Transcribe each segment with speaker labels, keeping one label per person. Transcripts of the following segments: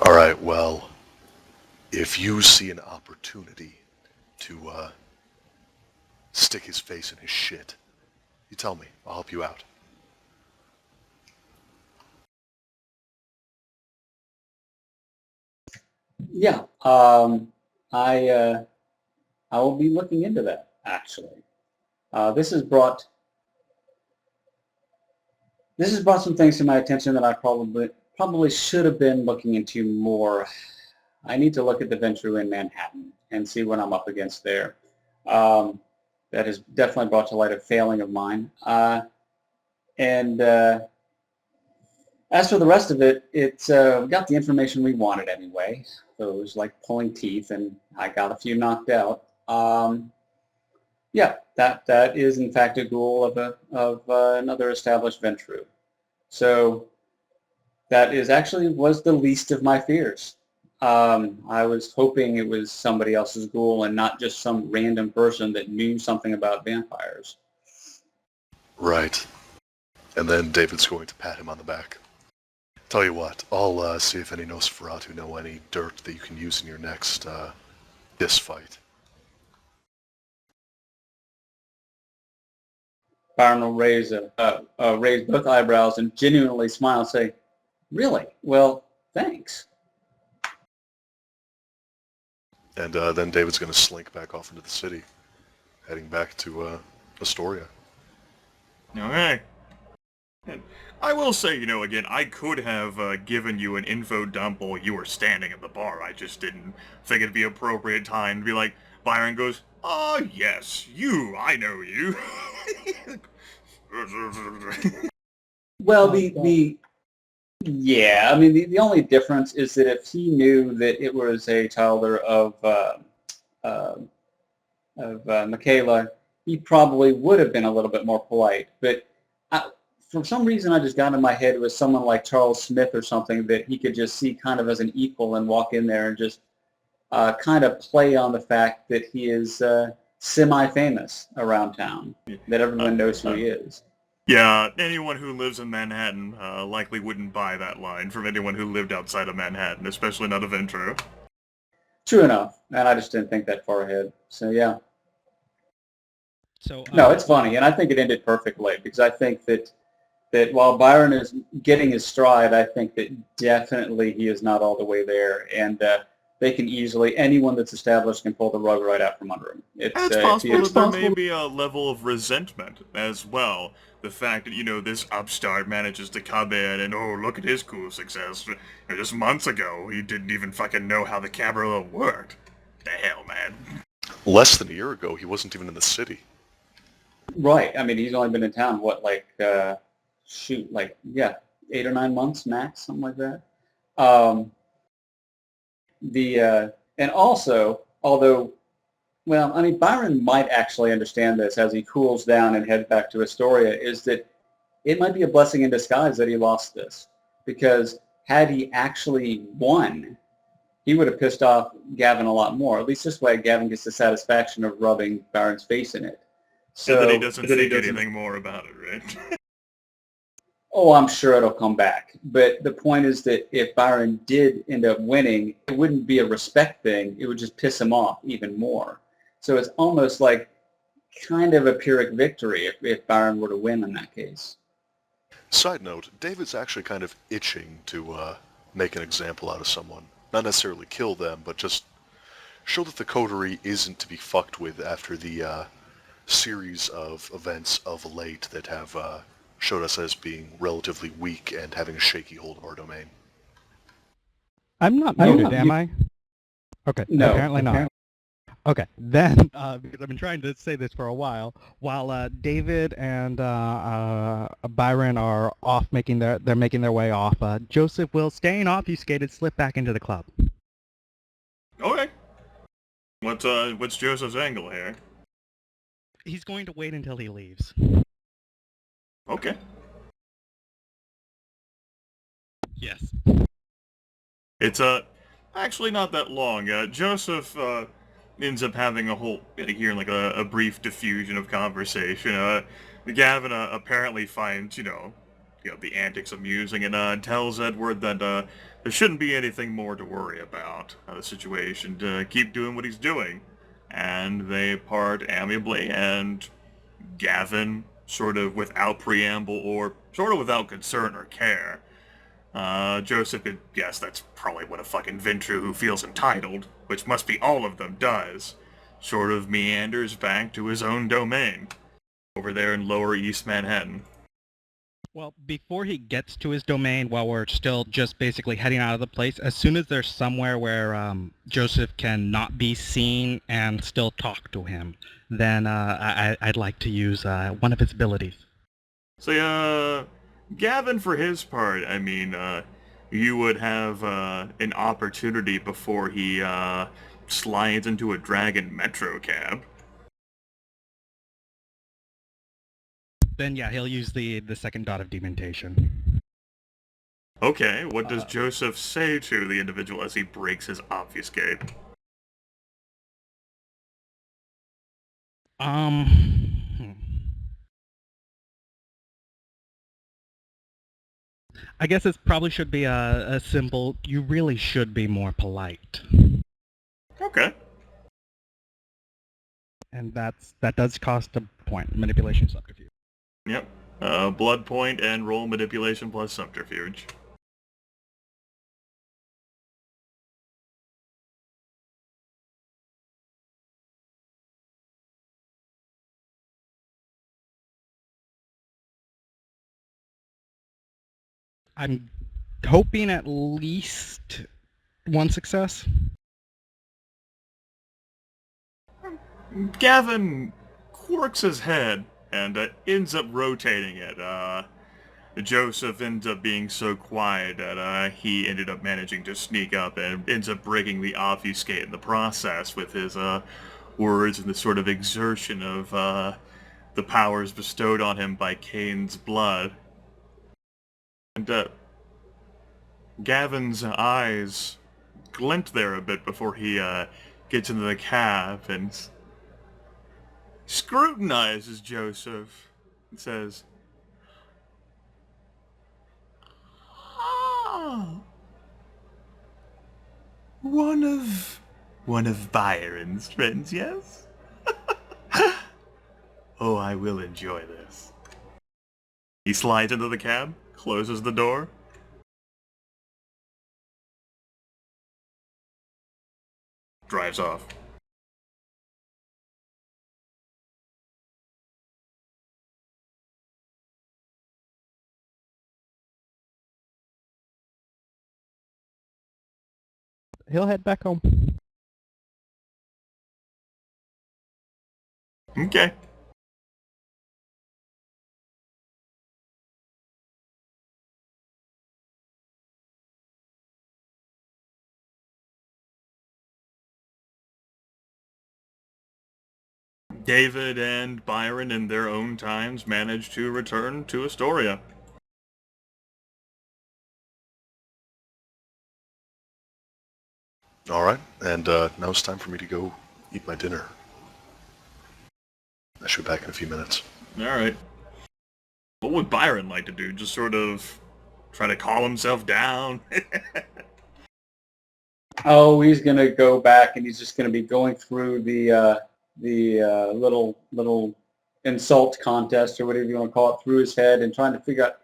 Speaker 1: Alright, well, if you see an opportunity to, stick his face in his shit, you tell me. I'll help you out.
Speaker 2: Yeah, I will be looking into that, actually. This has brought some things to my attention that I probably should have been looking into more. I need to look at the Venture in Manhattan and see what I'm up against there. That has definitely brought to light a failing of mine. And as for the rest of it, it's we got the information we wanted anyway. So it was like pulling teeth, and I got a few knocked out. Yeah, that is in fact a goal of another established venture. So that was the least of my fears. I was hoping it was somebody else's ghoul and not just some random person that knew something about vampires.
Speaker 1: Right. And then David's going to pat him on the back. Tell you what, I'll see if any Nosferatu know any dirt that you can use in your next, fist fight.
Speaker 2: Byron will raise both eyebrows and genuinely smile and say, "Really? Well, thanks."
Speaker 1: And then David's going to slink back off into the city, heading back to Astoria.
Speaker 3: Okay. And I will say, again, I could have given you an info dump while you were standing at the bar. I just didn't think it'd be appropriate time to be like, Byron goes, "Oh, yes, I know you."
Speaker 2: Well, yeah, I mean, the only difference is that if he knew that it was a child of Michaela, he probably would have been a little bit more polite. But for some reason, I just got in my head it was someone like Charles Smith or something that he could just see kind of as an equal and walk in there and just kind of play on the fact that he is semi-famous around town, that everyone knows who he is.
Speaker 3: Yeah, anyone who lives in Manhattan likely wouldn't buy that line from anyone who lived outside of Manhattan, especially not a Ventrue.
Speaker 2: True enough, and I just didn't think that far ahead. So yeah.
Speaker 4: So
Speaker 2: no, it's funny, and I think it ended perfectly because I think that while Byron is getting his stride, I think that definitely he is not all the way there, and they can easily, anyone that's established can pull the rug right out from under him.
Speaker 3: It's possible that there may be a level of resentment as well. The fact that, this upstart manages to come in and, oh, look at his cool success. Just months ago, he didn't even fucking know how the camera worked. The hell, man.
Speaker 1: Less than a year ago, he wasn't even in the city.
Speaker 2: Right. I mean, he's only been in town, 8 or 9 months max, something like that. And also, although, well, I mean, Byron might actually understand this as he cools down and heads back to Astoria, is that it might be a blessing in disguise that he lost this. Because had he actually won, he would have pissed off Gavin a lot more. At least this way, Gavin gets the satisfaction of rubbing Byron's face in it.
Speaker 3: So that he doesn't think anything more about it, right?
Speaker 2: Oh, I'm sure it'll come back. But the point is that if Byron did end up winning, it wouldn't be a respect thing. It would just piss him off even more. So it's almost like kind of a Pyrrhic victory if Byron were to win in that case.
Speaker 1: Side note, David's actually kind of itching to make an example out of someone. Not necessarily kill them, but just show that the coterie isn't to be fucked with after the series of events of late that have showed us as being relatively weak and having a shaky hold of our domain.
Speaker 4: I'm not muted, am I? Okay,
Speaker 2: no,
Speaker 4: apparently not. Okay, then, because I've been trying to say this for a while David and Byron are off making their way off, Joseph will, staying obfuscated, slip back into the club.
Speaker 3: Okay. What's Joseph's angle here?
Speaker 4: He's going to wait until he leaves.
Speaker 3: Okay.
Speaker 4: Yes.
Speaker 3: It's actually not that long. Joseph ends up having a brief diffusion of conversation. Gavin apparently finds the antics amusing, and tells Edward that there shouldn't be anything more to worry about the situation, to keep doing what he's doing. And they part amicably, and Gavin, sort of without preamble or sort of without concern or care, Joseph could guess that's probably what a fucking Ventru who feels entitled, which must be all of them, does. Sort of meanders back to his own domain, over there in Lower East Manhattan.
Speaker 4: Well, before he gets to his domain, while we're still just basically heading out of the place, as soon as there's somewhere where Joseph can not be seen and still talk to him, then I'd like to use one of his abilities.
Speaker 3: So, Gavin, for his part, I mean, you would have an opportunity before he slides into a Dragon Metro cab.
Speaker 4: Then yeah, he'll use the second dot of dementation.
Speaker 3: Okay, what does Joseph say to the individual as he breaks his obfuscate?
Speaker 4: I guess it probably should be a simple, you really should be more polite.
Speaker 3: Okay.
Speaker 4: And that does cost a point, manipulation subterfuge.
Speaker 3: Yep. Blood point and roll manipulation plus subterfuge.
Speaker 4: I'm hoping at least one success.
Speaker 3: Gavin quirks his head and ends up rotating it. Joseph ends up being so quiet that he ended up managing to sneak up and ends up breaking the obfuscate in the process with his words and the sort of exertion of the powers bestowed on him by Cain's blood. And Gavin's eyes glint there a bit before he gets into the cab and scrutinizes Joseph and says, "Ah, one of Byron's friends, yes? Oh, I will enjoy this." He slides into the cab, closes the door. Drives off.
Speaker 4: He'll head back home.
Speaker 3: Okay. David and Byron in their own times managed to return to Astoria.
Speaker 1: Alright, and now it's time for me to go eat my dinner. I should be back in a few minutes.
Speaker 3: Alright. What would Byron like to do? Just sort of try to calm himself down?
Speaker 2: Oh, he's going to go back and he's just going to be going through the little insult contest or whatever you want to call it through his head and trying to figure out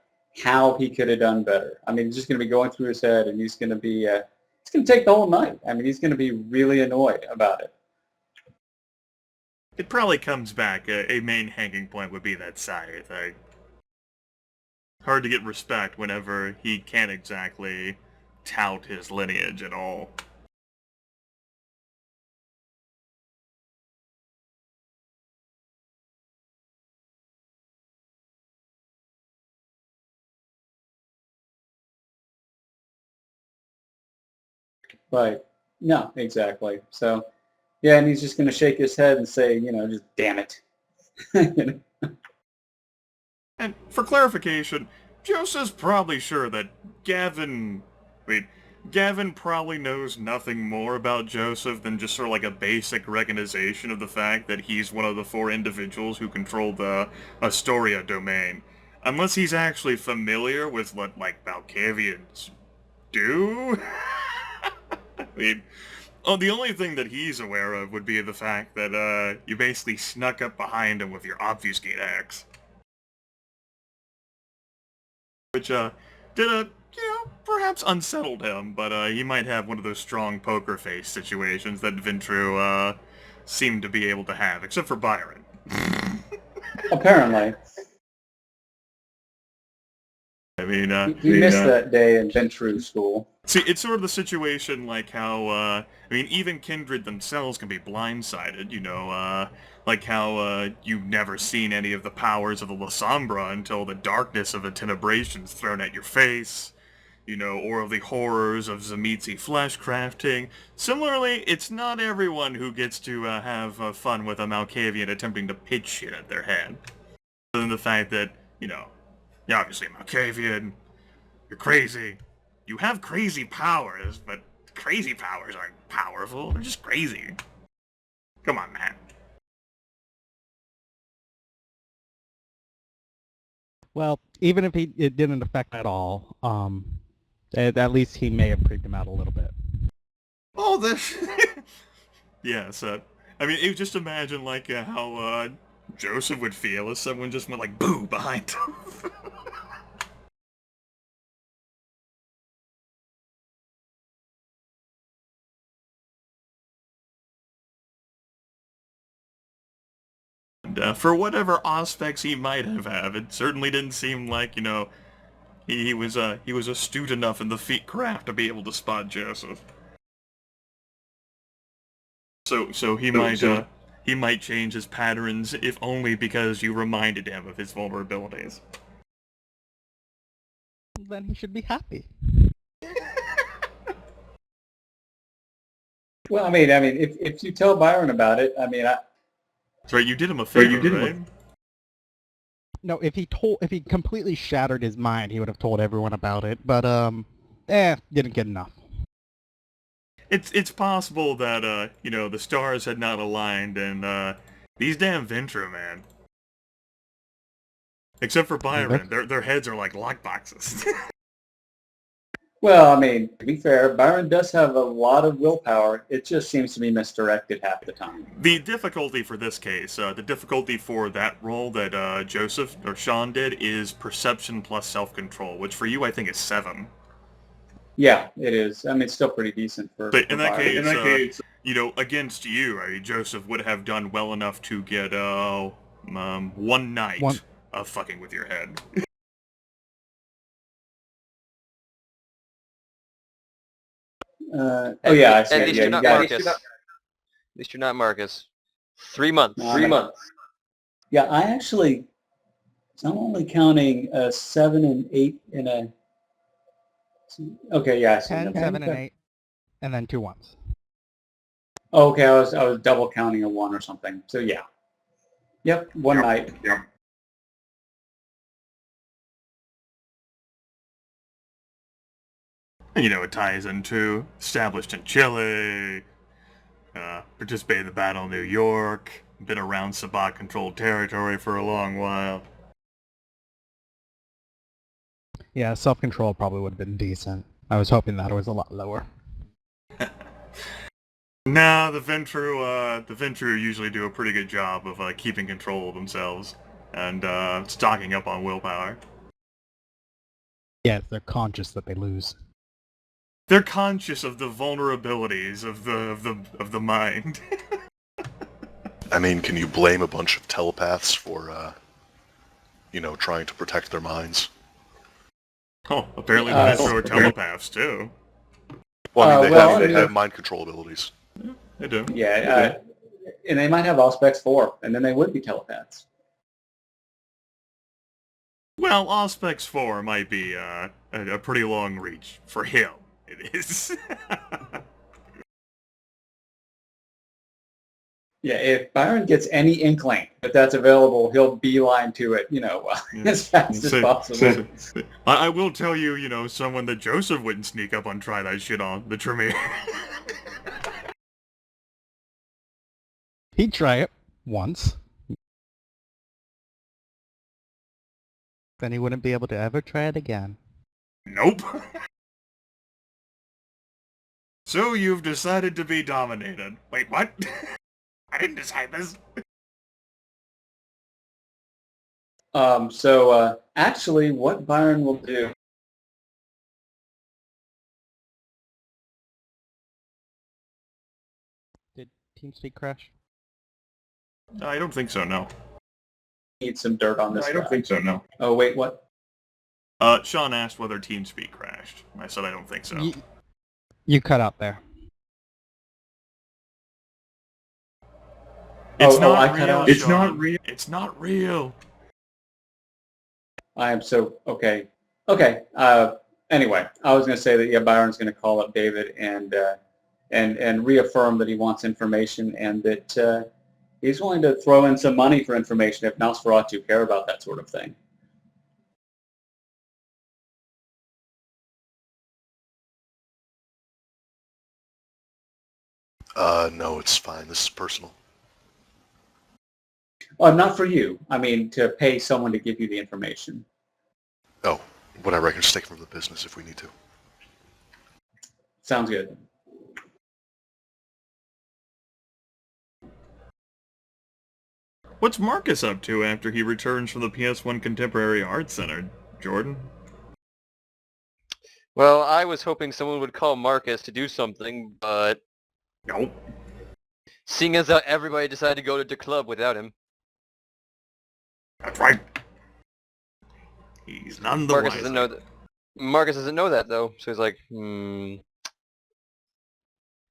Speaker 2: how he could have done better. I mean, he's just going to be going through his head and he's going to be, it's going to take the whole night. I mean, he's going to be really annoyed about it.
Speaker 3: It probably comes back. A main hanging point would be that scythe. Hard to get respect whenever he can't exactly tout his lineage at all.
Speaker 2: Right. No, exactly. So, yeah, and he's just going to shake his head and say, you know, just damn it. You know?
Speaker 3: And for clarification, Joseph's probably sure that Gavin probably knows nothing more about Joseph than just sort of like a basic recognition of the fact that he's one of the 4 individuals who control the Astoria domain. unless he's actually familiar with what, like, Malkavians do. I mean, oh, the only thing that he's aware of would be the fact that, you basically snuck up behind him with your obfuscate axe. Which, perhaps unsettled him, but, he might have one of those strong poker face situations that Ventru, seemed to be able to have, except for Byron.
Speaker 2: Apparently.
Speaker 3: I mean,
Speaker 2: He missed that day in Ventru school.
Speaker 3: see, it's sort of the situation like how, I mean, even Kindred themselves can be blindsided, like how, you've never seen any of the powers of the Lasombra until the darkness of a tenebration's thrown at your face, or of the horrors of Zamitzi flesh crafting. Similarly, it's not everyone who gets to, have fun with a Malkavian attempting to pitch shit at their head. Other than the fact that, you're obviously a Malkavian, you're crazy. You have crazy powers, but crazy powers aren't powerful. They're just crazy. Come on, man.
Speaker 4: Well, even if it didn't affect at all, at least he may have creeped him out a little bit.
Speaker 3: Oh, this. Yeah, so I mean, just imagine like how Joseph would feel if someone just went like boo behind him. And for whatever aspects he might have, it certainly didn't seem like he was astute enough in the feat craft to be able to spot Joseph. So he might change his patterns if only because you reminded him of his vulnerabilities.
Speaker 4: Then he should be happy.
Speaker 2: Well, I mean, if you tell Byron about it, I mean,
Speaker 3: That's right, you did him a favor, right?
Speaker 4: No, if he completely shattered his mind, he would have told everyone about it. But didn't get enough.
Speaker 3: It's possible that the stars had not aligned, and these damn Ventra, man. Except for Byron, their heads are like lockboxes.
Speaker 2: well, I mean, to be fair, Byron does have a lot of willpower. It just seems to be misdirected half the time.
Speaker 3: The difficulty for this case, the difficulty for that role that Joseph or Sean did is perception plus self-control, which for you I think is 7.
Speaker 2: Yeah, it is. I mean, it's still pretty decent for.
Speaker 3: But in that
Speaker 2: Byron.
Speaker 3: case, against you, I mean, Joseph would have done well enough to get 1 night of fucking with your head.
Speaker 2: Oh yeah, I see.
Speaker 5: At least
Speaker 2: Yeah,
Speaker 5: you're not Marcus. At least you're not Marcus. 3 months. 3 months.
Speaker 2: Yeah, I'm only counting 7 and 8 in a. Okay, yeah, I see.
Speaker 4: 10, 7, and 8, and then 2 ones.
Speaker 2: Oh, okay, I was double counting a 1 or something. So yeah. Yep, 1 night. Yep.
Speaker 3: And it ties into established in Chile, participated in the Battle of New York, been around Sabbat-controlled territory for a long while.
Speaker 4: Yeah, self-control probably would have been decent. I was hoping that was a lot lower.
Speaker 3: Nah, the Ventru usually do a pretty good job of keeping control of themselves and stocking up on willpower.
Speaker 4: Yes, they're conscious that they lose.
Speaker 3: They're conscious of the vulnerabilities of the mind.
Speaker 1: I mean, can you blame a bunch of telepaths for, trying to protect their minds?
Speaker 3: Oh, apparently the Ventru are telepaths too.
Speaker 1: Well, I mean, they have mind control abilities.
Speaker 3: Yeah, they do.
Speaker 2: Yeah, and they might have Auspex 4, and then they would be telepaths.
Speaker 3: Well, Auspex 4 might be a pretty long reach for him. It is.
Speaker 2: Yeah, if Byron gets any inkling that that's available, he'll beeline to it, as fast as possible.
Speaker 3: I will tell you, someone that Joseph wouldn't sneak up and try that shit on, the Tremere.
Speaker 4: He'd try it once. Then he wouldn't be able to ever try it again.
Speaker 3: Nope. So you've decided to be dominated. Wait, what? I didn't decide this.
Speaker 2: Actually, what Byron will do...
Speaker 4: Did TeamSpeak crash?
Speaker 3: I don't think so, no.
Speaker 2: Need some dirt on this
Speaker 3: I don't
Speaker 2: guy.
Speaker 3: think so, no.
Speaker 2: Oh, wait, what?
Speaker 3: Sean asked whether TeamSpeak crashed. I said I don't think so.
Speaker 4: You cut out there.
Speaker 3: It's
Speaker 2: I
Speaker 3: not
Speaker 2: cut
Speaker 3: real,
Speaker 2: out.
Speaker 3: It's not real. It's not real.
Speaker 2: I am so... Okay. Okay. Anyway, I was going to say that, yeah, Byron's going to call up David and reaffirm that he wants information and that he's willing to throw in some money for information if Nosferatu care about that sort of thing.
Speaker 1: No, it's fine. This is personal.
Speaker 2: Well, not for you. I mean, to pay someone to give you the information.
Speaker 1: Oh, whatever. I can just take it from the business if we need to.
Speaker 2: Sounds good.
Speaker 3: What's Marcus up to after he returns from the PS1 Contemporary Arts Center, Jordan?
Speaker 5: Well, I was hoping someone would call Marcus to do something, but
Speaker 3: Nope.
Speaker 5: seeing as how everybody decided to go to the club without him,
Speaker 3: That's right. He's none the
Speaker 5: Marcus
Speaker 3: wiser.
Speaker 5: doesn't know that. Marcus doesn't know that though, so he's like,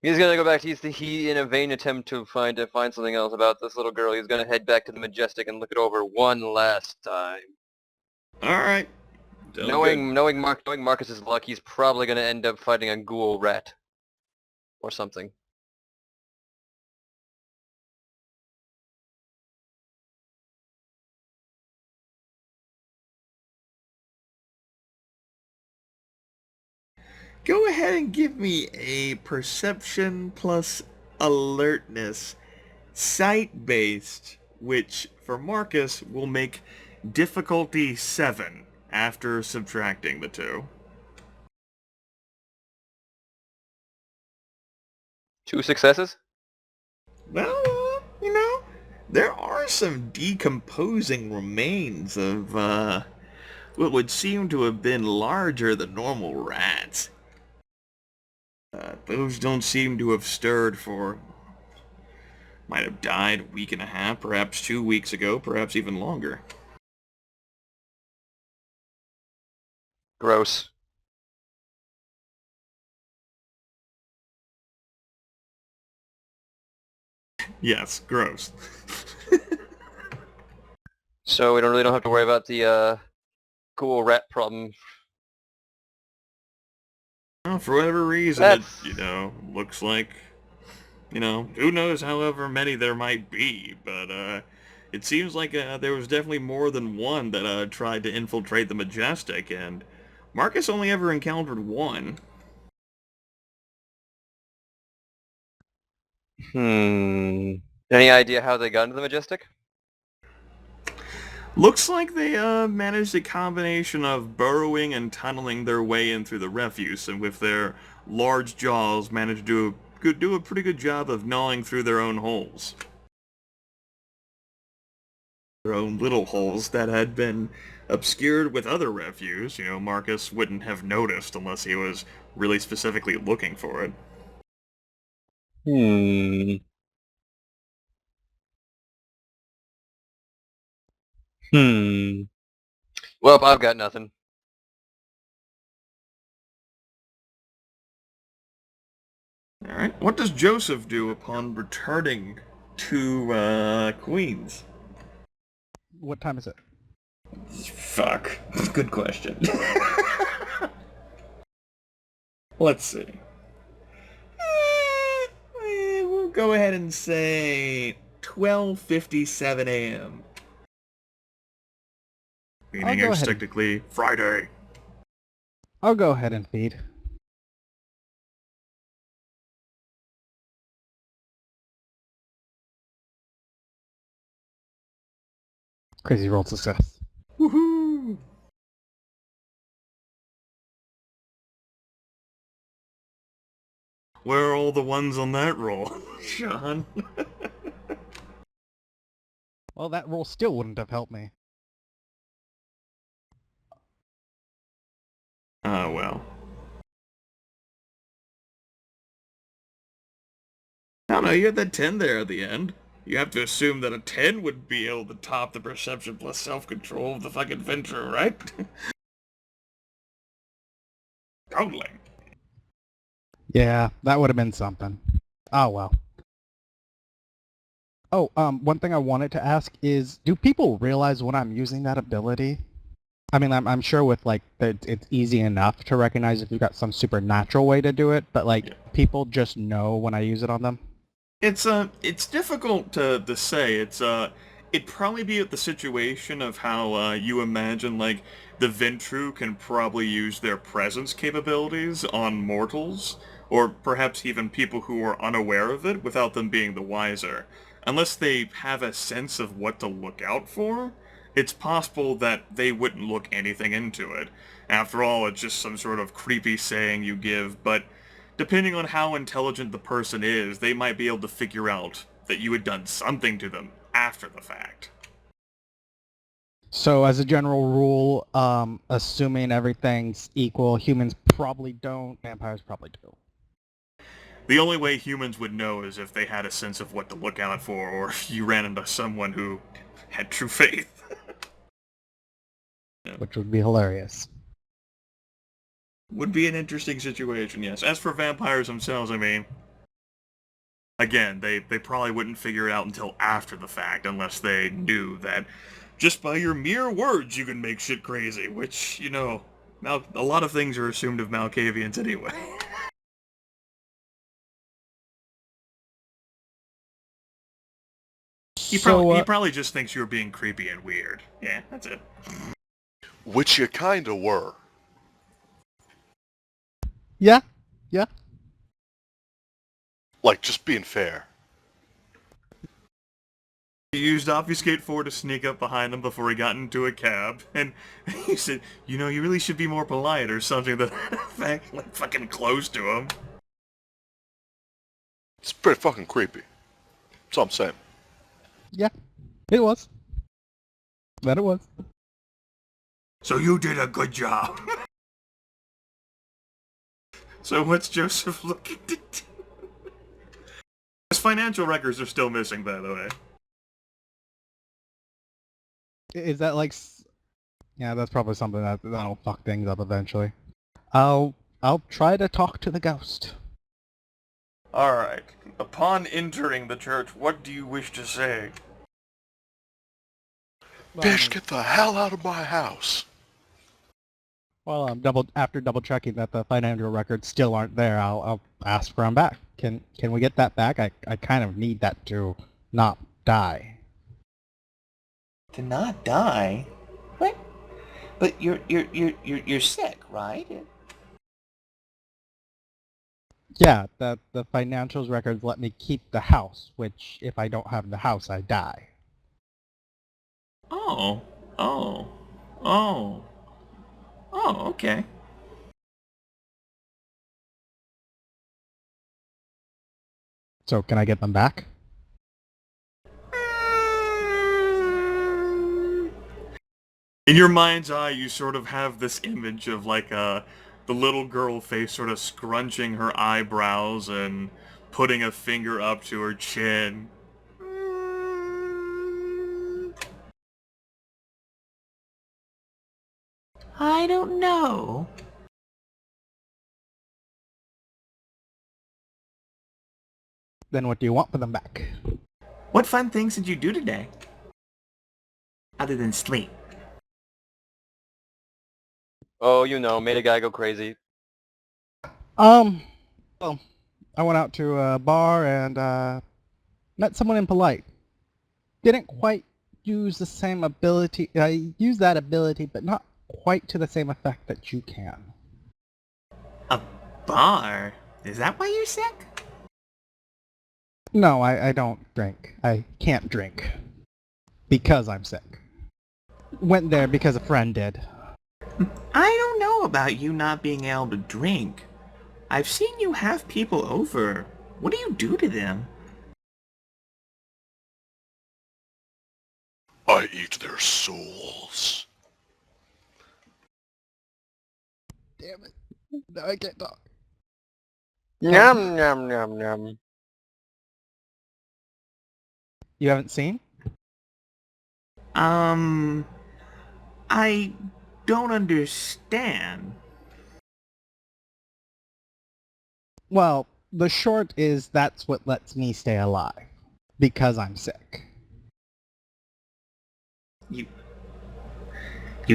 Speaker 5: He's gonna go back to he in a vain attempt to find something else about this little girl. He's gonna head back to the Majestic and look it over one last time.
Speaker 3: All right.
Speaker 5: Knowing Marcus's luck, he's probably gonna end up fighting a ghoul rat or something.
Speaker 3: Go ahead and give me a perception plus alertness, sight-based, which for Marcus will make difficulty 7 after subtracting the 2.
Speaker 5: 2 successes?
Speaker 3: Well, there are some decomposing remains of, what would seem to have been larger than normal rats. Those don't seem to have stirred for... might have died a week and a half, perhaps 2 weeks ago, perhaps even longer.
Speaker 5: Gross.
Speaker 3: Yes, gross.
Speaker 5: So we don't have to worry about the ghoul rat problem.
Speaker 3: Well, for whatever reason,
Speaker 5: That's...
Speaker 3: it, looks like, who knows however many there might be, but, it seems like, there was definitely more than one that, tried to infiltrate the Majestic, and Marcus only ever encountered one.
Speaker 5: Any idea how they got into the Majestic?
Speaker 3: Looks like they, managed a combination of burrowing and tunneling their way in through the refuse, and with their large jaws managed to do a pretty good job of gnawing through their own holes. Their own little holes that had been obscured with other refuse. Marcus wouldn't have noticed unless he was really specifically looking for it.
Speaker 5: Well, I've got nothing.
Speaker 3: Alright, what does Joseph do upon returning to, Queens?
Speaker 4: What time is it?
Speaker 3: Fuck. Good question. Let's see. We'll go ahead and say 12:57 a.m. Meaning it's technically Friday.
Speaker 4: I'll go ahead and feed. Crazy roll success.
Speaker 3: Woohoo! Where are all the ones on that roll, Sean?
Speaker 4: Well, that roll still wouldn't have helped me.
Speaker 3: Oh, well. I don't know, you had that 10 there at the end. You have to assume that a 10 would be able to top the perception plus self-control of the fucking venture, right? Totally.
Speaker 4: Yeah, that would have been something. Oh well. Oh, one thing I wanted to ask is, do people realize when I'm using that ability? I mean, I'm sure with like it's easy enough to recognize if you've got some supernatural way to do it, but like
Speaker 3: Yeah.
Speaker 4: people just know when I use it on them.
Speaker 3: It's difficult to say. It'd probably be at the situation of how you imagine like the Ventru can probably use their presence capabilities on mortals, or perhaps even people who are unaware of it without them being the wiser. Unless they have a sense of what to look out for, it's possible that they wouldn't look anything into it. After all, it's just some sort of creepy saying you give, but depending on how intelligent the person is, they might be able to figure out that you had done something to them after the fact.
Speaker 4: So as a general rule, assuming everything's equal, humans probably don't, vampires probably do.
Speaker 3: The only way humans would know is if they had a sense of what to look out for, or if you ran into someone who had true faith.
Speaker 4: Which would be hilarious.
Speaker 3: Would be an interesting situation, yes. As for vampires themselves, I mean, again, they probably wouldn't figure it out until after the fact, unless they knew that just by your mere words you can make shit crazy, which, you know, a lot of things are assumed of Malkavians anyway. He probably just thinks you're being creepy and weird. Yeah, that's it.
Speaker 1: Which you kinda were.
Speaker 4: Yeah.
Speaker 1: Like, just being fair.
Speaker 3: He used Obfuscate 4 to sneak up behind them before he got into a cab, and he said, you know, you really should be more polite or something to that effect, like fucking close to him.
Speaker 1: It's pretty fucking creepy. That's all I'm saying.
Speaker 4: Yeah, it was. That it was.
Speaker 3: So you did a good job. So what's Joseph looking to do? His financial records are still missing, by the way.
Speaker 4: Is that like... Yeah, that's probably something that'll fuck things up eventually. I'll try to talk to the ghost.
Speaker 3: Alright. Upon entering the church, what do you wish to say?
Speaker 1: Bitch, get the hell out of my house.
Speaker 4: Well, after double checking that the financial records still aren't there, I'll ask for them back. Can we get that back? I kind of need that to not die.
Speaker 6: To not die? What? But you're sick, right?
Speaker 4: Yeah, the financials records let me keep the house, which if I don't have the house, I die.
Speaker 3: Oh, okay.
Speaker 4: So can I get them back?
Speaker 3: In your mind's eye, you sort of have this image of like the little girl face sort of scrunching her eyebrows and putting a finger up to her chin.
Speaker 6: I don't know.
Speaker 4: Then what do you want for them back?
Speaker 6: What fun things did you do today? Other than sleep.
Speaker 5: Oh, you know, made a guy go crazy.
Speaker 4: Well, I went out to a bar and met someone impolite. Didn't quite use the same ability. I used that ability, but not quite to the same effect that you can.
Speaker 6: A bar? Is that why you're sick?
Speaker 4: No, I don't drink. I can't drink. Because I'm sick. Went there because a friend did.
Speaker 6: I don't know about you not being able to drink. I've seen you have people over. What do you do to them?
Speaker 1: I eat their souls.
Speaker 4: Damn it. No, I can't talk.
Speaker 5: Yum, yum, yum, yum.
Speaker 4: You haven't seen?
Speaker 6: I don't understand.
Speaker 4: Well, the short is that's what lets me stay alive. Because I'm sick.
Speaker 6: You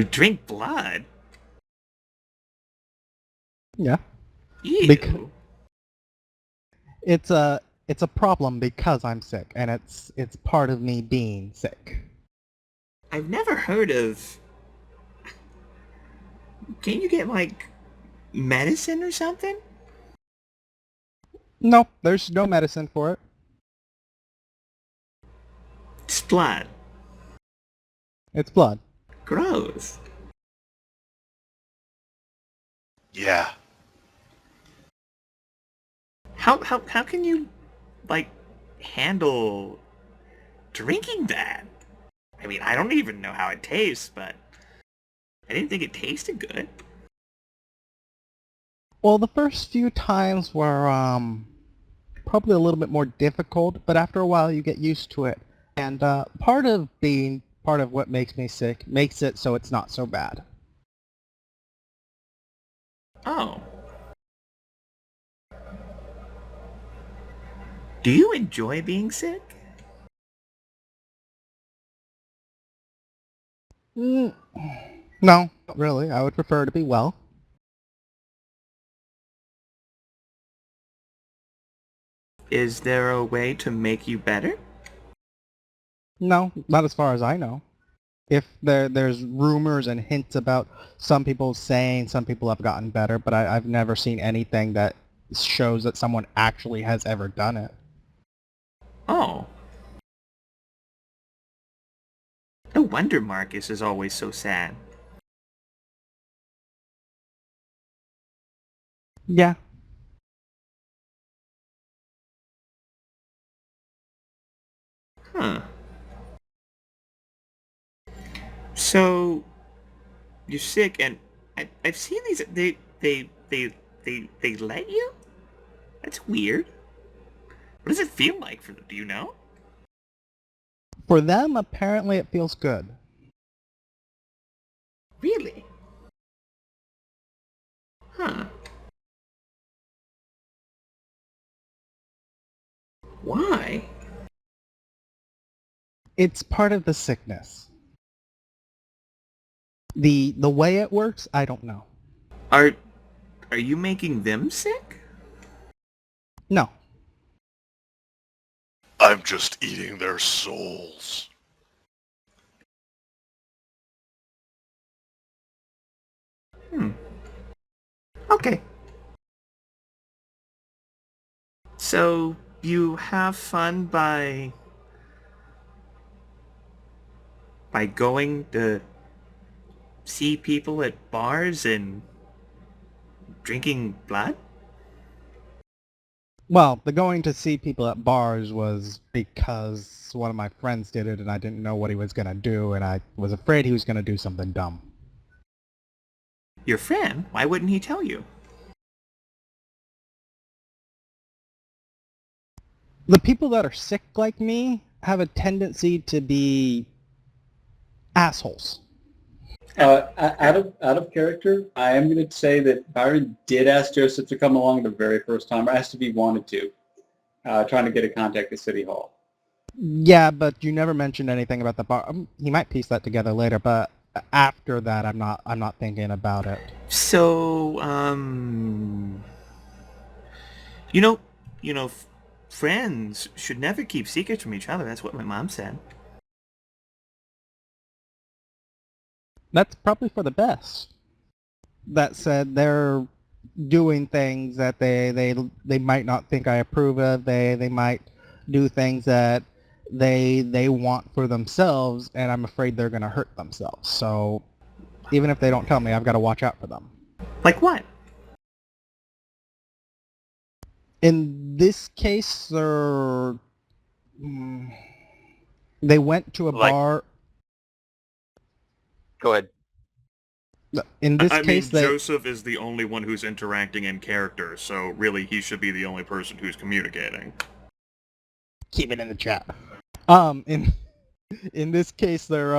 Speaker 6: drink blood?
Speaker 4: Yeah.
Speaker 6: Ew.
Speaker 4: It's a problem because I'm sick, and it's part of me being sick.
Speaker 6: I've never heard of... Can you get, like, medicine or something?
Speaker 4: No, there's no medicine for it.
Speaker 6: It's blood.
Speaker 4: It's blood.
Speaker 6: Gross.
Speaker 1: Yeah.
Speaker 6: How can you, like, handle drinking that? I mean, I don't even know how it tastes, but I didn't think it tasted good.
Speaker 4: Well, the first few times were probably a little bit more difficult, but after a while you get used to it. And part of what makes me sick makes it so it's not so bad.
Speaker 6: Oh. Do you enjoy being sick?
Speaker 4: No, not really. I would prefer to be well.
Speaker 6: Is there a way to make you better?
Speaker 4: No, not as far as I know. If there's rumors and hints about some people saying some people have gotten better, but I've never seen anything that shows that someone actually has ever done it.
Speaker 6: Oh. No wonder Marcus is always so sad.
Speaker 4: Yeah.
Speaker 6: Huh. So, you're sick, and I've seen these. They let you? That's weird. What does it feel like for them? Do you know?
Speaker 4: For them, apparently it feels good.
Speaker 6: Really? Huh. Why?
Speaker 4: It's part of the sickness. The way it works, I don't know.
Speaker 6: Are you making them sick?
Speaker 4: No.
Speaker 1: I'm just eating their souls.
Speaker 6: Okay. So, you have fun by going to see people at bars and drinking blood?
Speaker 4: Well, the going to see people at bars was because one of my friends did it and I didn't know what he was going to do and I was afraid he was going to do something dumb.
Speaker 6: Your friend? Why wouldn't he tell you?
Speaker 4: The people that are sick like me have a tendency to be assholes.
Speaker 2: Out of character, I am going to say that Byron did ask Joseph to come along the very first time, or asked if he wanted to, trying to get a contact at City Hall.
Speaker 4: Yeah, but you never mentioned anything about the bar. He might piece that together later, but after that, I'm not thinking about it.
Speaker 6: So, you know, friends should never keep secrets from each other. That's what my mom said.
Speaker 4: That's probably for the best. That said, they're doing things that they might not think I approve of. They might do things that they want for themselves, and I'm afraid they're going to hurt themselves. So even if they don't tell me, I've got to watch out for them.
Speaker 6: Like what?
Speaker 4: In this case, they went to a
Speaker 5: Like-
Speaker 4: bar.
Speaker 5: Go ahead.
Speaker 4: In this
Speaker 3: I
Speaker 4: case,
Speaker 3: mean,
Speaker 4: they
Speaker 3: Joseph is the only one who's interacting in character, so really he should be the only person who's communicating.
Speaker 4: keep it in the chat. In this case, they're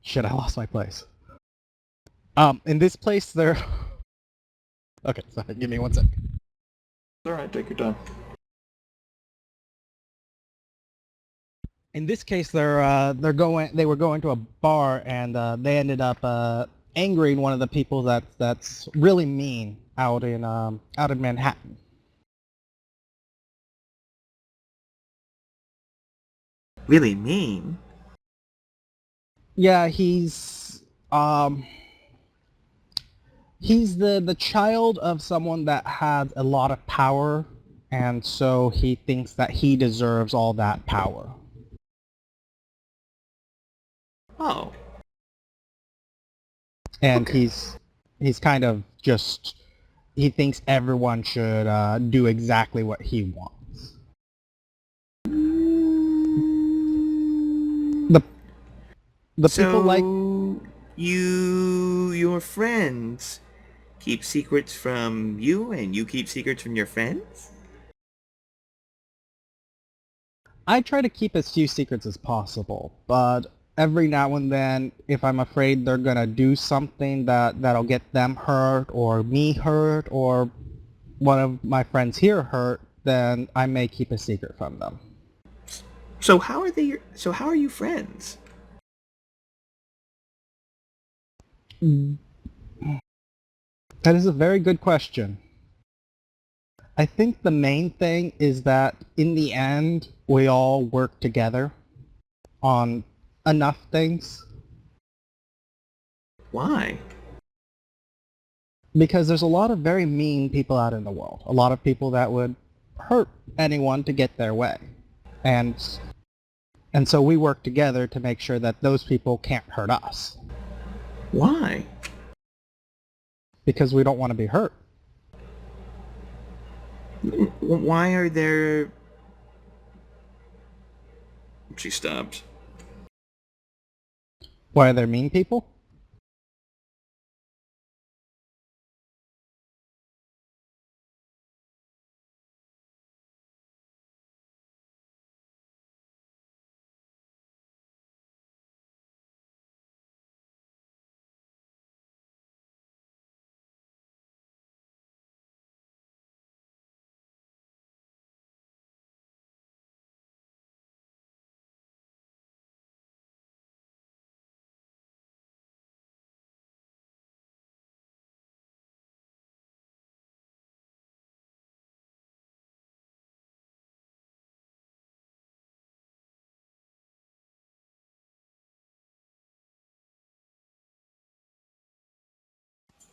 Speaker 4: shit, I lost my place. In this place, they're okay. Sorry, give me 1 sec.
Speaker 3: Alright, take your time.
Speaker 4: In this case, they were going to a bar, and they ended up angering one of the people that's really mean out in Manhattan.
Speaker 6: Really mean.
Speaker 4: Yeah, he's the child of someone that has a lot of power, and so he thinks that he deserves all that power.
Speaker 6: Oh.
Speaker 4: And
Speaker 6: Okay.
Speaker 4: he's kind of just, he thinks everyone should do exactly what he wants. The people like,
Speaker 6: your friends keep secrets from you, and you keep secrets from your friends?
Speaker 4: I try to keep as few secrets as possible, but every now and then, if I'm afraid they're gonna do something that'll get them hurt, or me hurt, or one of my friends here hurt, then I may keep a secret from them.
Speaker 6: So how are you friends?
Speaker 4: That is a very good question. I think the main thing is that in the end, we all work together on enough things,
Speaker 6: Why?
Speaker 4: because there's a lot of very mean people out in the world. A lot of people that would hurt anyone to get their way. And so we work together to make sure that those people can't hurt us,
Speaker 6: Why?
Speaker 4: because we don't want to be hurt.
Speaker 6: Why are there...
Speaker 3: She stopped.
Speaker 4: Why are there mean people?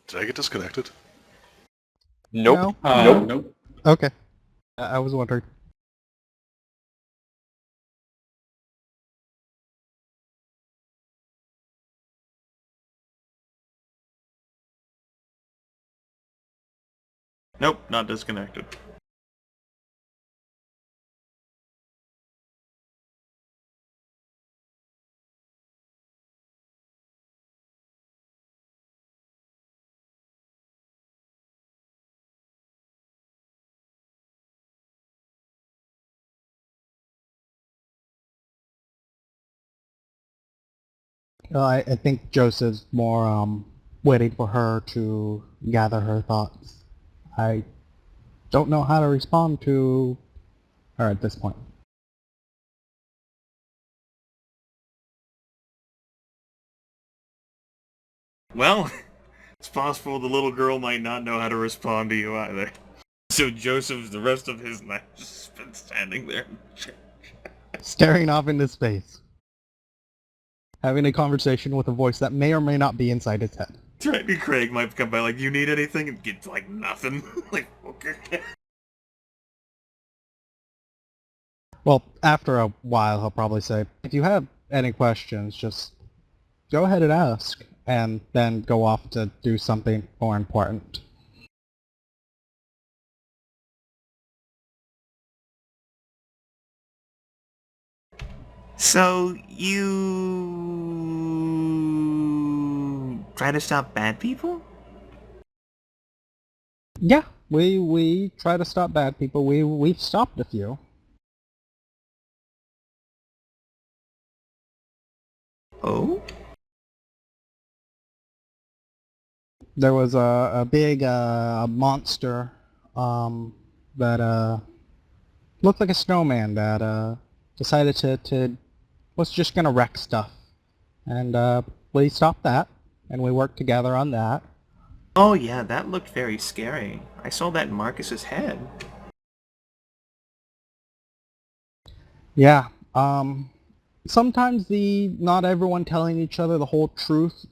Speaker 1: Did I get disconnected?
Speaker 5: Nope.
Speaker 4: No?
Speaker 2: Nope.
Speaker 4: Okay. I was wondering.
Speaker 3: Nope, not disconnected.
Speaker 4: I think Joseph's more waiting for her to gather her thoughts. I don't know how to respond to her at this point.
Speaker 3: Well, it's possible the little girl might not know how to respond to you either. So Joseph's, the rest of his night, just been standing there.
Speaker 4: Staring off into space. Having a conversation with a voice that may or may not be inside his head.
Speaker 3: Maybe Craig might come by like, you need anything? And get like, nothing. Like, okay.
Speaker 4: Well, after a while, he'll probably say, if you have any questions, just go ahead and ask, and then go off to do something more important.
Speaker 6: So, you try to stop bad people?
Speaker 4: Yeah, we try to stop bad people. We've stopped a few.
Speaker 6: Oh?
Speaker 4: There was a big monster that looked like a snowman that decided to was just gonna wreck stuff, and we stopped that, and we worked together on that.
Speaker 6: Oh yeah, that looked very scary. I saw that in Marcus's head.
Speaker 4: Yeah. Sometimes the not everyone telling each other the whole truth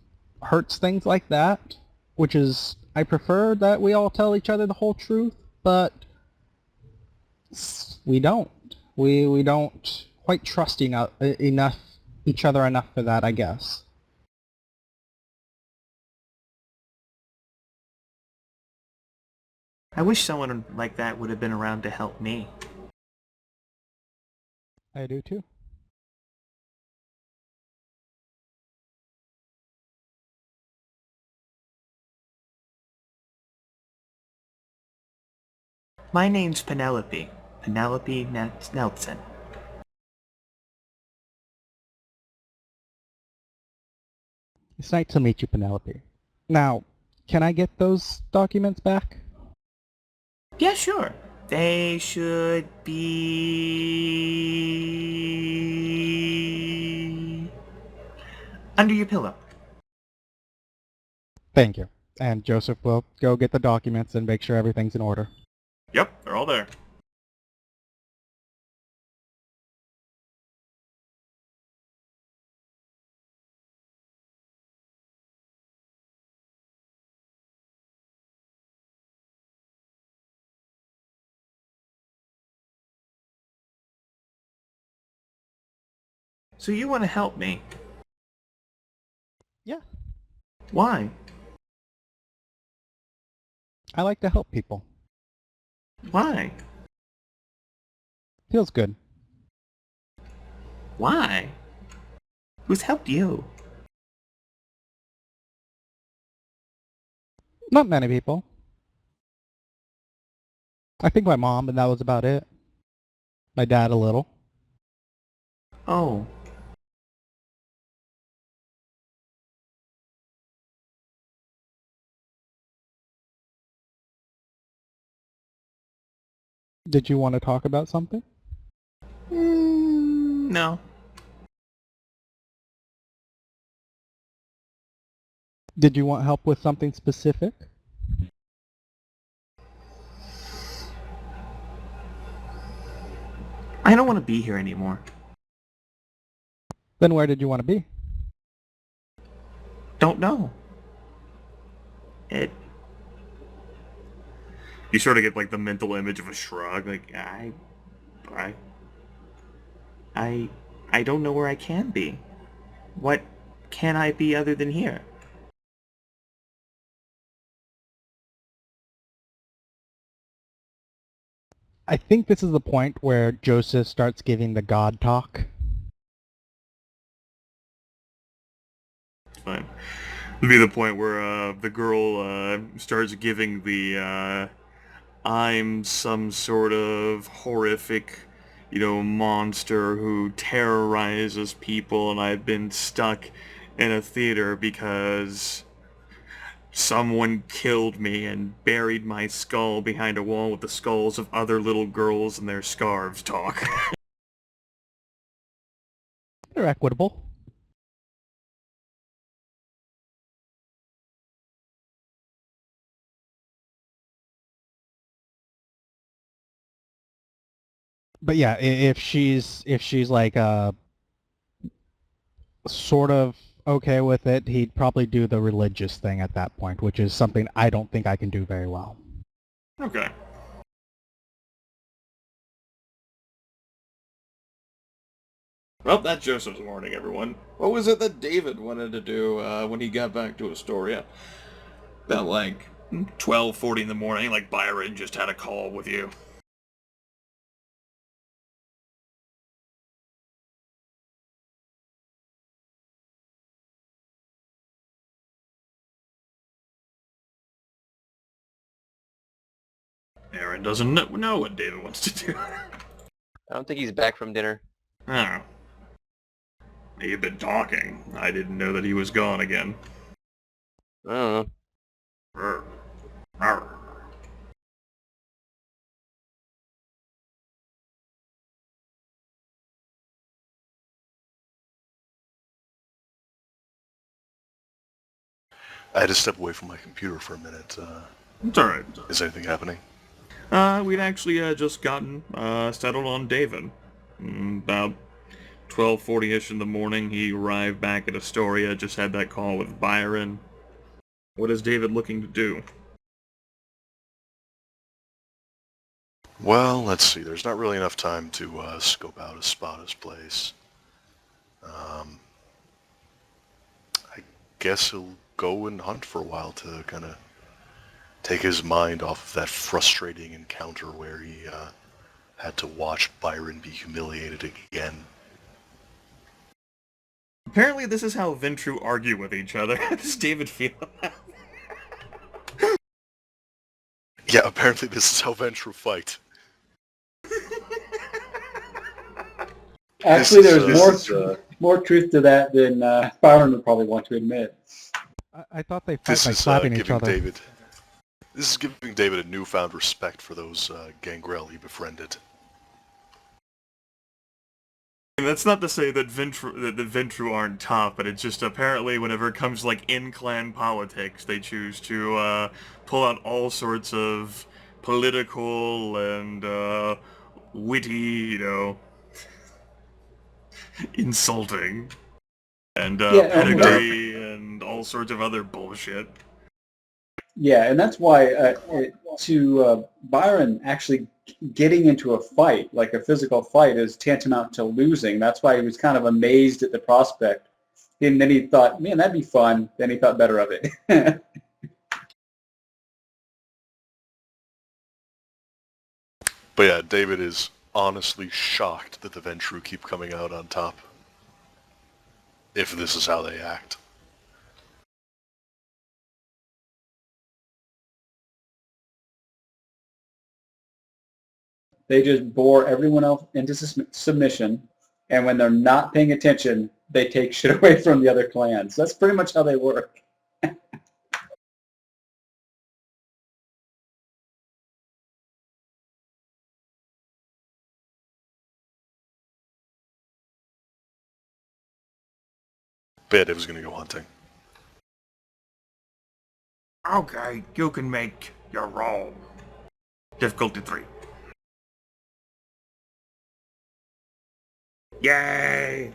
Speaker 4: hurts things like that, which is I prefer that we all tell each other the whole truth, but we don't. We don't quite trust enough each other enough for that, I guess.
Speaker 6: I wish someone like that would have been around to help me.
Speaker 4: I do too.
Speaker 6: My name's Penelope. Penelope Nelson.
Speaker 4: It's nice to meet you, Penelope. Now, can I get those documents back?
Speaker 6: Yeah, sure. They should be under your pillow.
Speaker 4: Thank you. And Joseph will go get the documents and make sure everything's in order.
Speaker 3: Yep, they're all there.
Speaker 6: So you want to help me?
Speaker 4: Yeah.
Speaker 6: Why?
Speaker 4: I like to help people.
Speaker 6: Why?
Speaker 4: Feels good.
Speaker 6: Why? Who's helped you?
Speaker 4: Not many people. I think my mom, and that was about it. My dad a little.
Speaker 6: Oh.
Speaker 4: Did you want to talk about something?
Speaker 6: No.
Speaker 4: Did you want help with something specific?
Speaker 6: I don't want to be here anymore.
Speaker 4: Then where did you want to be?
Speaker 6: Don't know. It...
Speaker 3: You sort of get like the mental image of a shrug, like,
Speaker 6: I don't know where I can be. What can I be other than here?
Speaker 4: I think this is the point where Joseph starts giving the God talk.
Speaker 3: it's fine. It'll be the point where the girl starts giving the I'm some sort of horrific, monster who terrorizes people, and I've been stuck in a theater because someone killed me and buried my skull behind a wall with the skulls of other little girls and their scarves talk.
Speaker 4: They're equitable. But yeah, if she's like sort of okay with it, he'd probably do the religious thing at that point, which is something I don't think I can do very well.
Speaker 3: Okay. Well, that's Joseph's warning, everyone. What was it that David wanted to do when he got back to Astoria? About like 12:40 in the morning, like Byron just had a call with you. Aaron doesn't know what David wants to do.
Speaker 5: I don't think he's back from dinner.
Speaker 3: Oh. You've been talking. I didn't know that he was gone again.
Speaker 5: I don't know.
Speaker 3: Rrr. Rrr.
Speaker 1: I had to step away from my computer for a minute.
Speaker 3: It's alright.
Speaker 1: Is anything happening?
Speaker 3: We'd actually just gotten settled on David. About 12:40ish in the morning, he arrived back at Astoria, just had that call with Byron. What is David looking to do?
Speaker 1: Well, let's see. There's not really enough time to scope out Espada's place. I guess he'll go and hunt for a while to kind of take his mind off of that frustrating encounter where he had to watch Byron be humiliated again.
Speaker 3: Apparently this is how Ventru argue with each other. How does David feel about that?
Speaker 1: Yeah, apparently this is how Ventru fight.
Speaker 2: Actually,
Speaker 1: This
Speaker 2: there's
Speaker 1: is,
Speaker 2: more truth to that than Byron would probably want to admit.
Speaker 4: I thought they fight
Speaker 1: This
Speaker 4: by
Speaker 1: is
Speaker 4: slapping each
Speaker 1: giving
Speaker 4: other.
Speaker 1: David. This is giving David a newfound respect for those gangrel he befriended.
Speaker 3: And that's not to say that the Ventru aren't tough, but it's just apparently whenever it comes to, like, in-clan politics, they choose to pull out all sorts of political and witty, insulting, and pedigree, and all sorts of other bullshit.
Speaker 2: Yeah, and that's why Byron actually getting into a fight, like a physical fight, is tantamount to losing. That's why he was kind of amazed at the prospect. And then he thought, man, that'd be fun. Then he thought better of it.
Speaker 1: But yeah, David is honestly shocked that the Ventru keep coming out on top. If this is how they act.
Speaker 2: They just bore everyone else into submission, and when they're not paying attention, they take shit away from the other clans. That's pretty much how they work.
Speaker 1: But yeah, David's gonna go hunting.
Speaker 3: Okay, you can make your roll. Difficulty 3. Yay!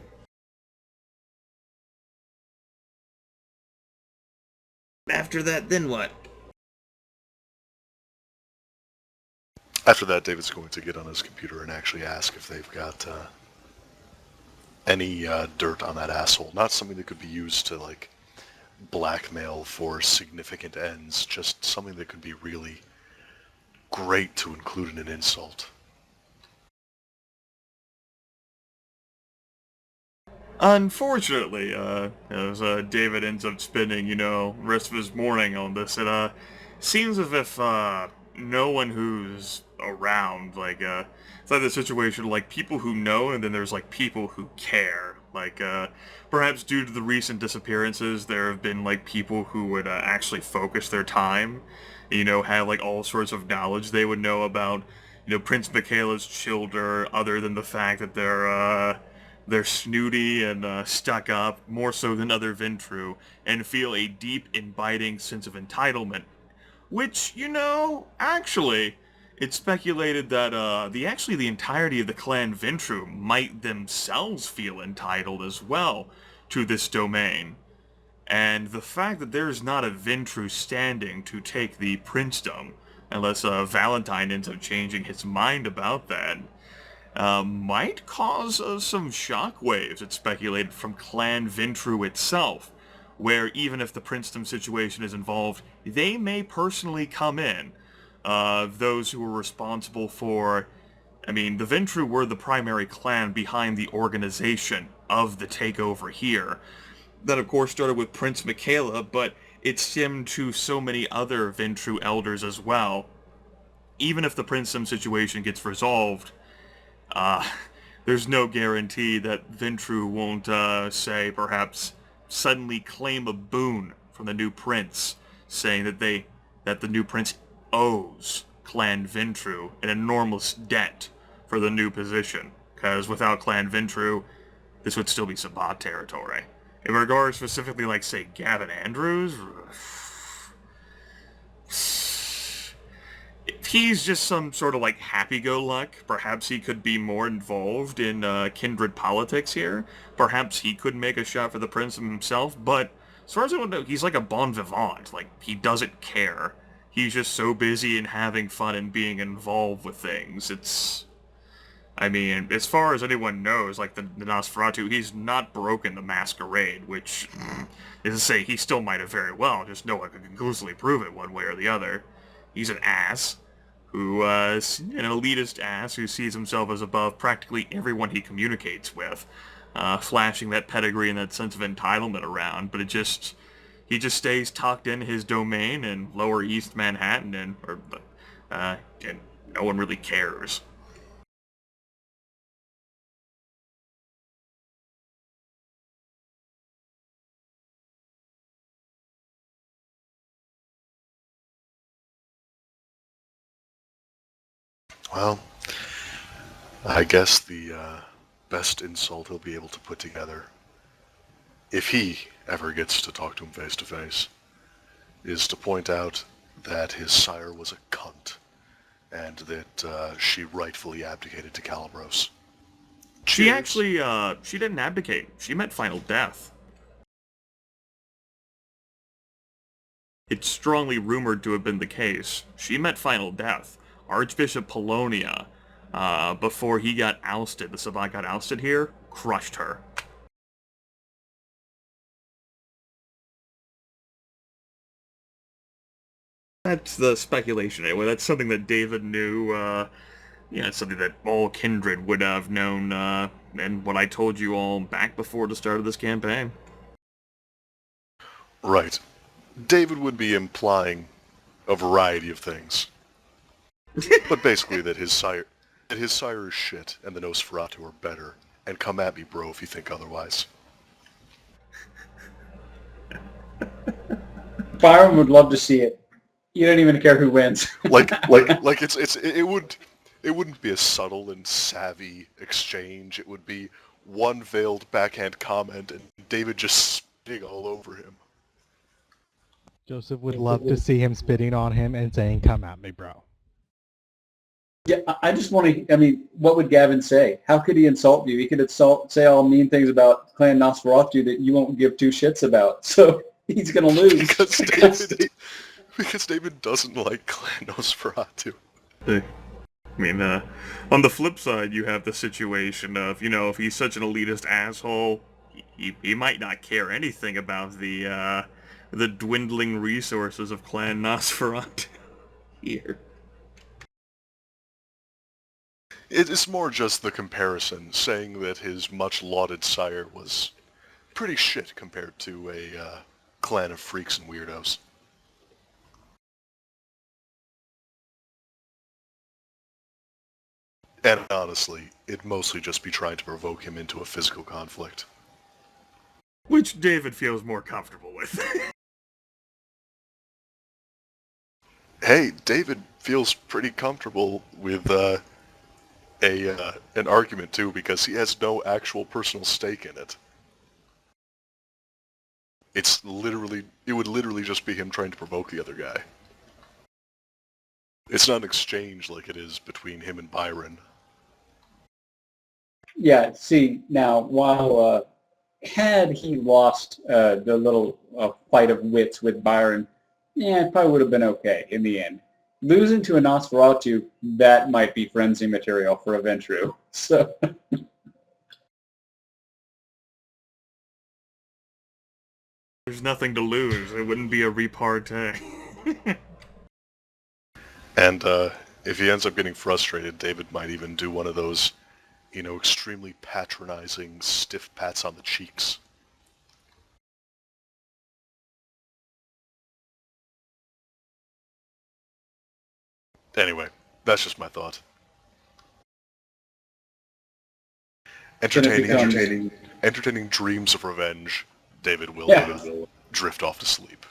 Speaker 3: After that, then what?
Speaker 1: After that, David's going to get on his computer and actually ask if they've got any dirt on that asshole. Not something that could be used to, like, blackmail for significant ends, just something that could be really great to include in an insult.
Speaker 3: Unfortunately, as David ends up spending, the rest of his morning on this, it seems as if no one who's around, like, it's like the situation, like, people who know, and then there's, like, people who care. Like, perhaps due to the recent disappearances, there have been, like, people who would actually focus their time, have, like, all sorts of knowledge they would know about, Prince Michaela's children, other than the fact that they're snooty and stuck up, more so than other Ventru, and feel a deep, inviting sense of entitlement. Which, actually, it's speculated that the entirety of the clan Ventru might themselves feel entitled as well to this domain. And the fact that there's not a Ventru standing to take the princedom, unless Valentine ends up changing his mind about that, might cause some shockwaves, it's speculated, from Clan Ventru itself, where even if the princedom situation is involved, they may personally come in. Those who were responsible for... the Ventru were the primary clan behind the organization of the takeover here. That, of course, started with Prince Michaela, but it stemmed to so many other Ventru elders as well. even if the Princem situation gets resolved, there's no guarantee that Ventru won't, say, perhaps suddenly claim a boon from the new prince, saying that the new prince owes Clan Ventru an enormous debt for the new position, because without Clan Ventru, this would still be Sabbat territory. In regards specifically, like, say, Gavin Andrews, if he's just some sort of, like, happy-go-luck, perhaps he could be more involved in kindred politics here. Perhaps he could make a shot for the prince himself, but as far as I know, he's like a bon vivant. Like, he doesn't care. He's just so busy in having fun and being involved with things. It's... I mean, as far as anyone knows, like, the Nosferatu, he's not broken the Masquerade, which is to say he still might have very well, just no one could conclusively prove it one way or the other. He's an ass, who, is an elitist ass who sees himself as above practically everyone he communicates with, flashing that pedigree and that sense of entitlement around, but he just stays tucked in his domain in Lower East Manhattan, and no one really cares.
Speaker 1: Well, I guess the best insult he'll be able to put together, if he ever gets to talk to him face to face, is to point out that his sire was a cunt, and that she rightfully abdicated to Calibros.
Speaker 3: She
Speaker 1: Cheers.
Speaker 3: actually, she didn't abdicate. She met final death. It's strongly rumored to have been the case. She met final death. Archbishop Polonia, before he got ousted, the Sabbat got ousted here, crushed her. That's the speculation anyway. That's something that David knew, it's something that all kindred would have known, and what I told you all back before the start of this campaign.
Speaker 1: Right. David would be implying a variety of things. But basically that his sire is shit, and the Nosferatu are better. And come at me, bro, if you think otherwise.
Speaker 2: Byron would love to see it. You don't even care who wins.
Speaker 1: It wouldn't be a subtle and savvy exchange. It would be one veiled backhand comment, and David just spitting all over him.
Speaker 4: Joseph would love to see him spitting on him and saying, "Come at me, bro."
Speaker 2: Yeah, I just want to, I mean, what would Gavin say? How could he insult you? He could say all mean things about Clan Nosferatu that you won't give two shits about. So he's going to lose.
Speaker 1: Because David doesn't like Clan Nosferatu.
Speaker 3: I mean, on the flip side, you have the situation of, if he's such an elitist asshole, he might not care anything about the dwindling resources of Clan Nosferatu here.
Speaker 1: It's more just the comparison, saying that his much-lauded sire was pretty shit compared to a clan of freaks and weirdos. And honestly, it'd mostly just be trying to provoke him into a physical conflict.
Speaker 3: Which David feels more comfortable with.
Speaker 1: Hey, David feels pretty comfortable with an argument too, because he has no actual personal stake in it. It would literally just be him trying to provoke the other guy. It's not an exchange like it is between him and Byron.
Speaker 2: Yeah, see, now, while had he lost the little fight of wits with Byron, yeah, it probably would have been okay in the end. Losing to a Nosferatu, that might be frenzy material for a Ventru. So.
Speaker 3: There's nothing to lose. It wouldn't be a repartee.
Speaker 1: And if he ends up getting frustrated, David might even do one of those, extremely patronizing, stiff pats on the cheeks. Anyway, That's just my thought.
Speaker 2: Then it becomes...
Speaker 1: Entertaining dreams of revenge, David will drift off to sleep.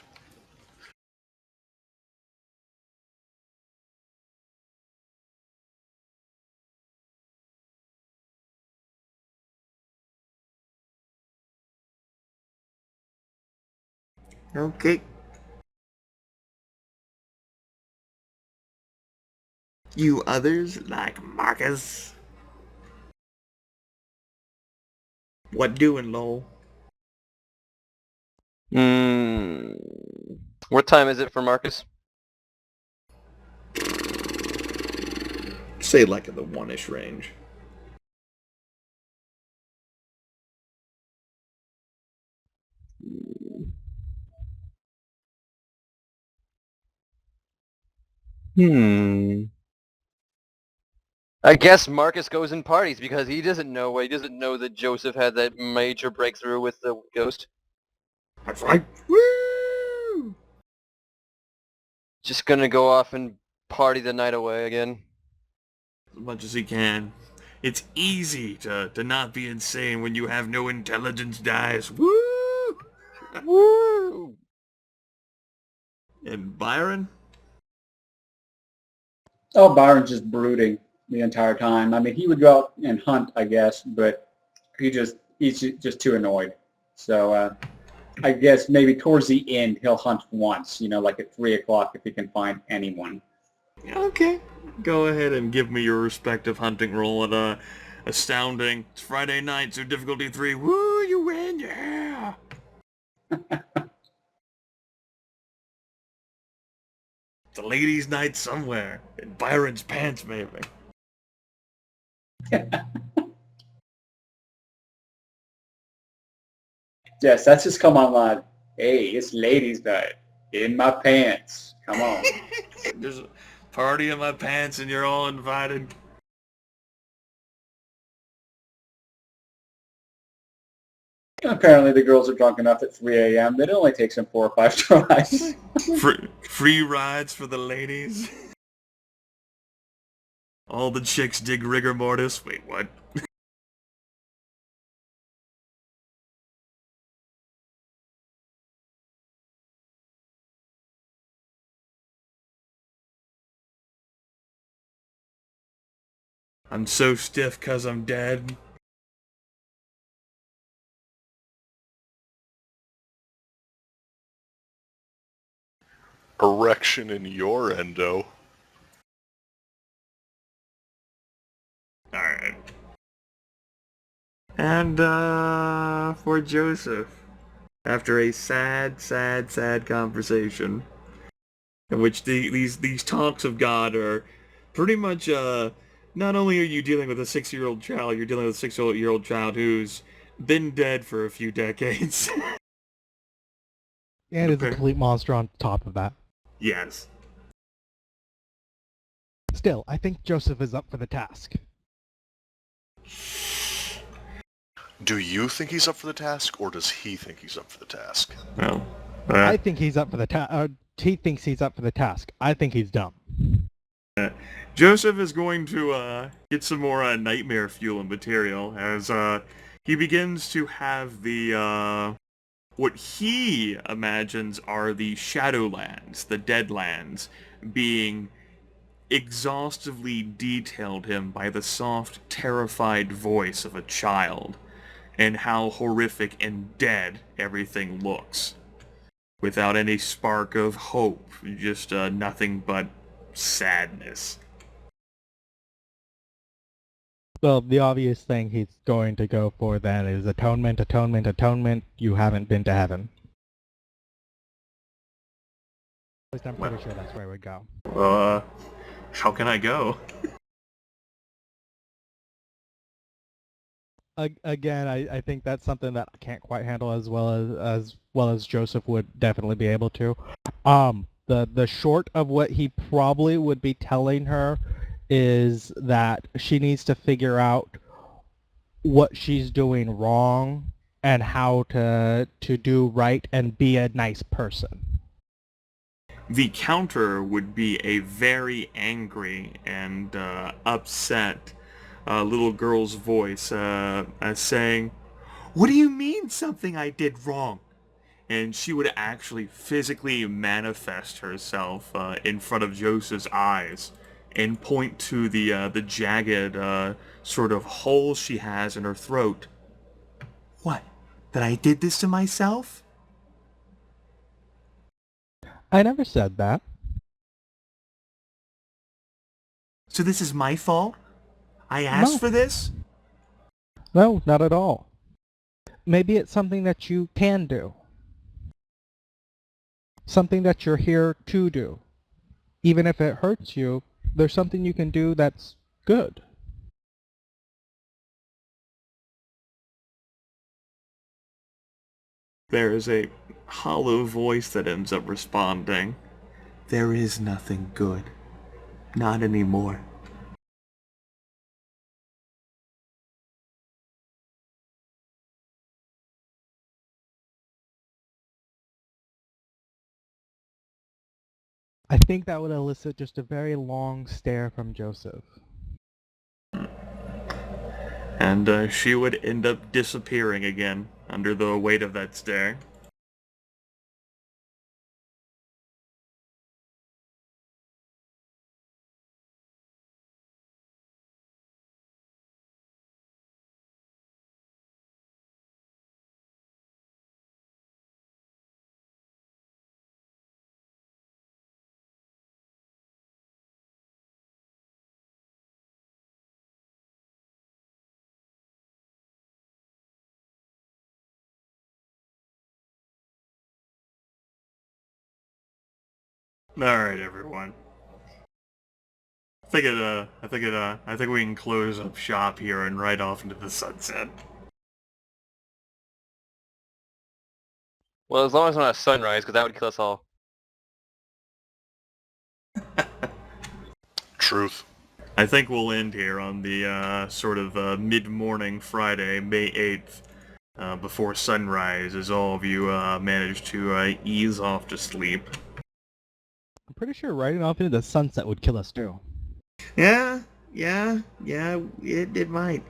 Speaker 6: Okay. You others, like Marcus? What doing, lol?
Speaker 5: What time is it for Marcus?
Speaker 6: Say like in the 1-ish range.
Speaker 5: I guess Marcus goes and parties because he doesn't know that Joseph had that major breakthrough with the ghost.
Speaker 6: That's right. Woo!
Speaker 5: Just gonna go off and party the night away again.
Speaker 6: As much as he can. It's easy to not be insane when you have no intelligence dice. Woo!
Speaker 5: Woo!
Speaker 6: And Byron?
Speaker 2: Oh, Byron's just brooding the entire time. I mean, he would go out and hunt, I guess, but he's just too annoyed. So I guess maybe towards the end he'll hunt once, like at 3 o'clock if he can find anyone.
Speaker 6: Okay. Go ahead and give me your respective hunting roll at astounding. It's Friday night, so difficulty 3. Woo, you win, yeah! It's a ladies' night somewhere. In Byron's pants, maybe.
Speaker 2: Yes, that's just come online. Hey, it's ladies' night. In my pants. Come on.
Speaker 6: There's a party in my pants and you're all invited.
Speaker 2: Apparently the girls are drunk enough at 3 a.m. that it only takes them 4 or 5 tries.
Speaker 6: Free rides for the ladies. All the chicks dig rigor mortis. Wait, what? I'm so stiff 'cause I'm dead.
Speaker 1: Erection in your endo.
Speaker 6: Alright. And, for Joseph, after a sad conversation, in which these talks of God are pretty much, not only are you dealing with a 6-year-old child, you're dealing with a 6-year-old child who's been dead for a few decades.
Speaker 4: And is a complete monster on top of that.
Speaker 6: Yes.
Speaker 4: Still, I think Joseph is up for the task.
Speaker 1: Do you think he's up for the task, or does he think he's up for the task?
Speaker 6: Well,
Speaker 4: I think he's up for the task. He thinks he's up for the task. I think he's dumb.
Speaker 6: Joseph is going to get some more nightmare fuel and material as he begins to have the what he imagines are the Shadowlands, the Deadlands, being exhaustively detailed him by the soft, terrified voice of a child, and how horrific and dead everything looks. Without any spark of hope, just nothing but sadness.
Speaker 4: Well, the obvious thing he's going to go for then is atonement, atonement, atonement. You haven't been to heaven. At least I'm pretty sure that's where we go.
Speaker 6: How can I go?
Speaker 4: Again, I think that's something that I can't quite handle as well as Joseph would definitely be able to. The short of what he probably would be telling her is that she needs to figure out what she's doing wrong and how to do right and be a nice person.
Speaker 3: The counter would be a very angry and upset little girl's voice as saying, "What do you mean something I did wrong?" And she would actually physically manifest herself in front of Joseph's eyes and point to the jagged sort of hole she has in her throat. "What? That I did this to myself?"
Speaker 4: I never said that.
Speaker 3: "So this is my fault? I asked
Speaker 4: No.
Speaker 3: for this?"
Speaker 4: No, not at all. Maybe it's something that you can do. Something that you're here to do. Even if it hurts you, there's something you can do that's good.
Speaker 3: There is a hollow voice that ends up responding. "There is nothing good. Not anymore."
Speaker 4: I think that would elicit just a very long stare from Joseph.
Speaker 3: And she would end up disappearing again under the weight of that stare. Alright, everyone. I think we can close up shop here and ride off into the sunset.
Speaker 5: Well, as long as it's not a sunrise, because that would kill us all.
Speaker 1: Truth.
Speaker 3: I think we'll end here on the sort of mid-morning Friday, May 8th, before sunrise, as all of you manage to ease off to sleep.
Speaker 4: I'm pretty sure riding off into the sunset would kill us too.
Speaker 6: Yeah, it might.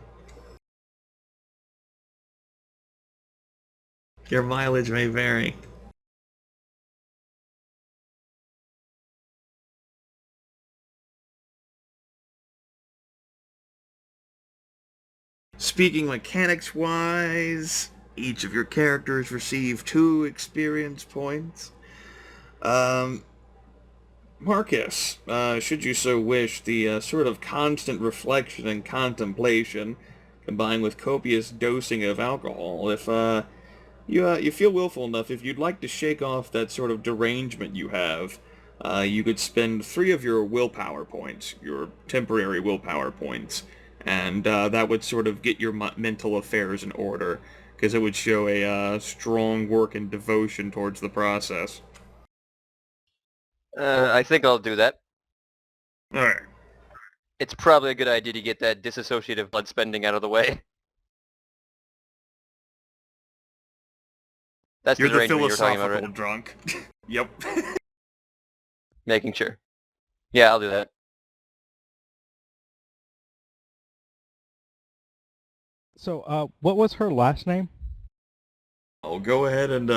Speaker 6: Your mileage may vary. Speaking mechanics-wise, each of your characters receive 2 experience points. Marcus, should you so wish, the sort of constant reflection and contemplation, combined with copious dosing of alcohol, if you feel willful enough, if you'd like to shake off that sort of derangement you have, you could spend 3 of your willpower points, your temporary willpower points, and that would sort of get your mental affairs in order, because it would show a strong work and devotion towards the process.
Speaker 5: I think I'll do that.
Speaker 3: Alright.
Speaker 5: It's probably a good idea to get that disassociative blood spending out of the way. That's
Speaker 3: You're
Speaker 5: the
Speaker 3: the
Speaker 5: derangement you were talking about,
Speaker 3: philosophical
Speaker 5: right?
Speaker 3: drunk. Yep.
Speaker 5: Making sure. Yeah, I'll do that.
Speaker 4: So, what was her last name?
Speaker 3: I'll go ahead and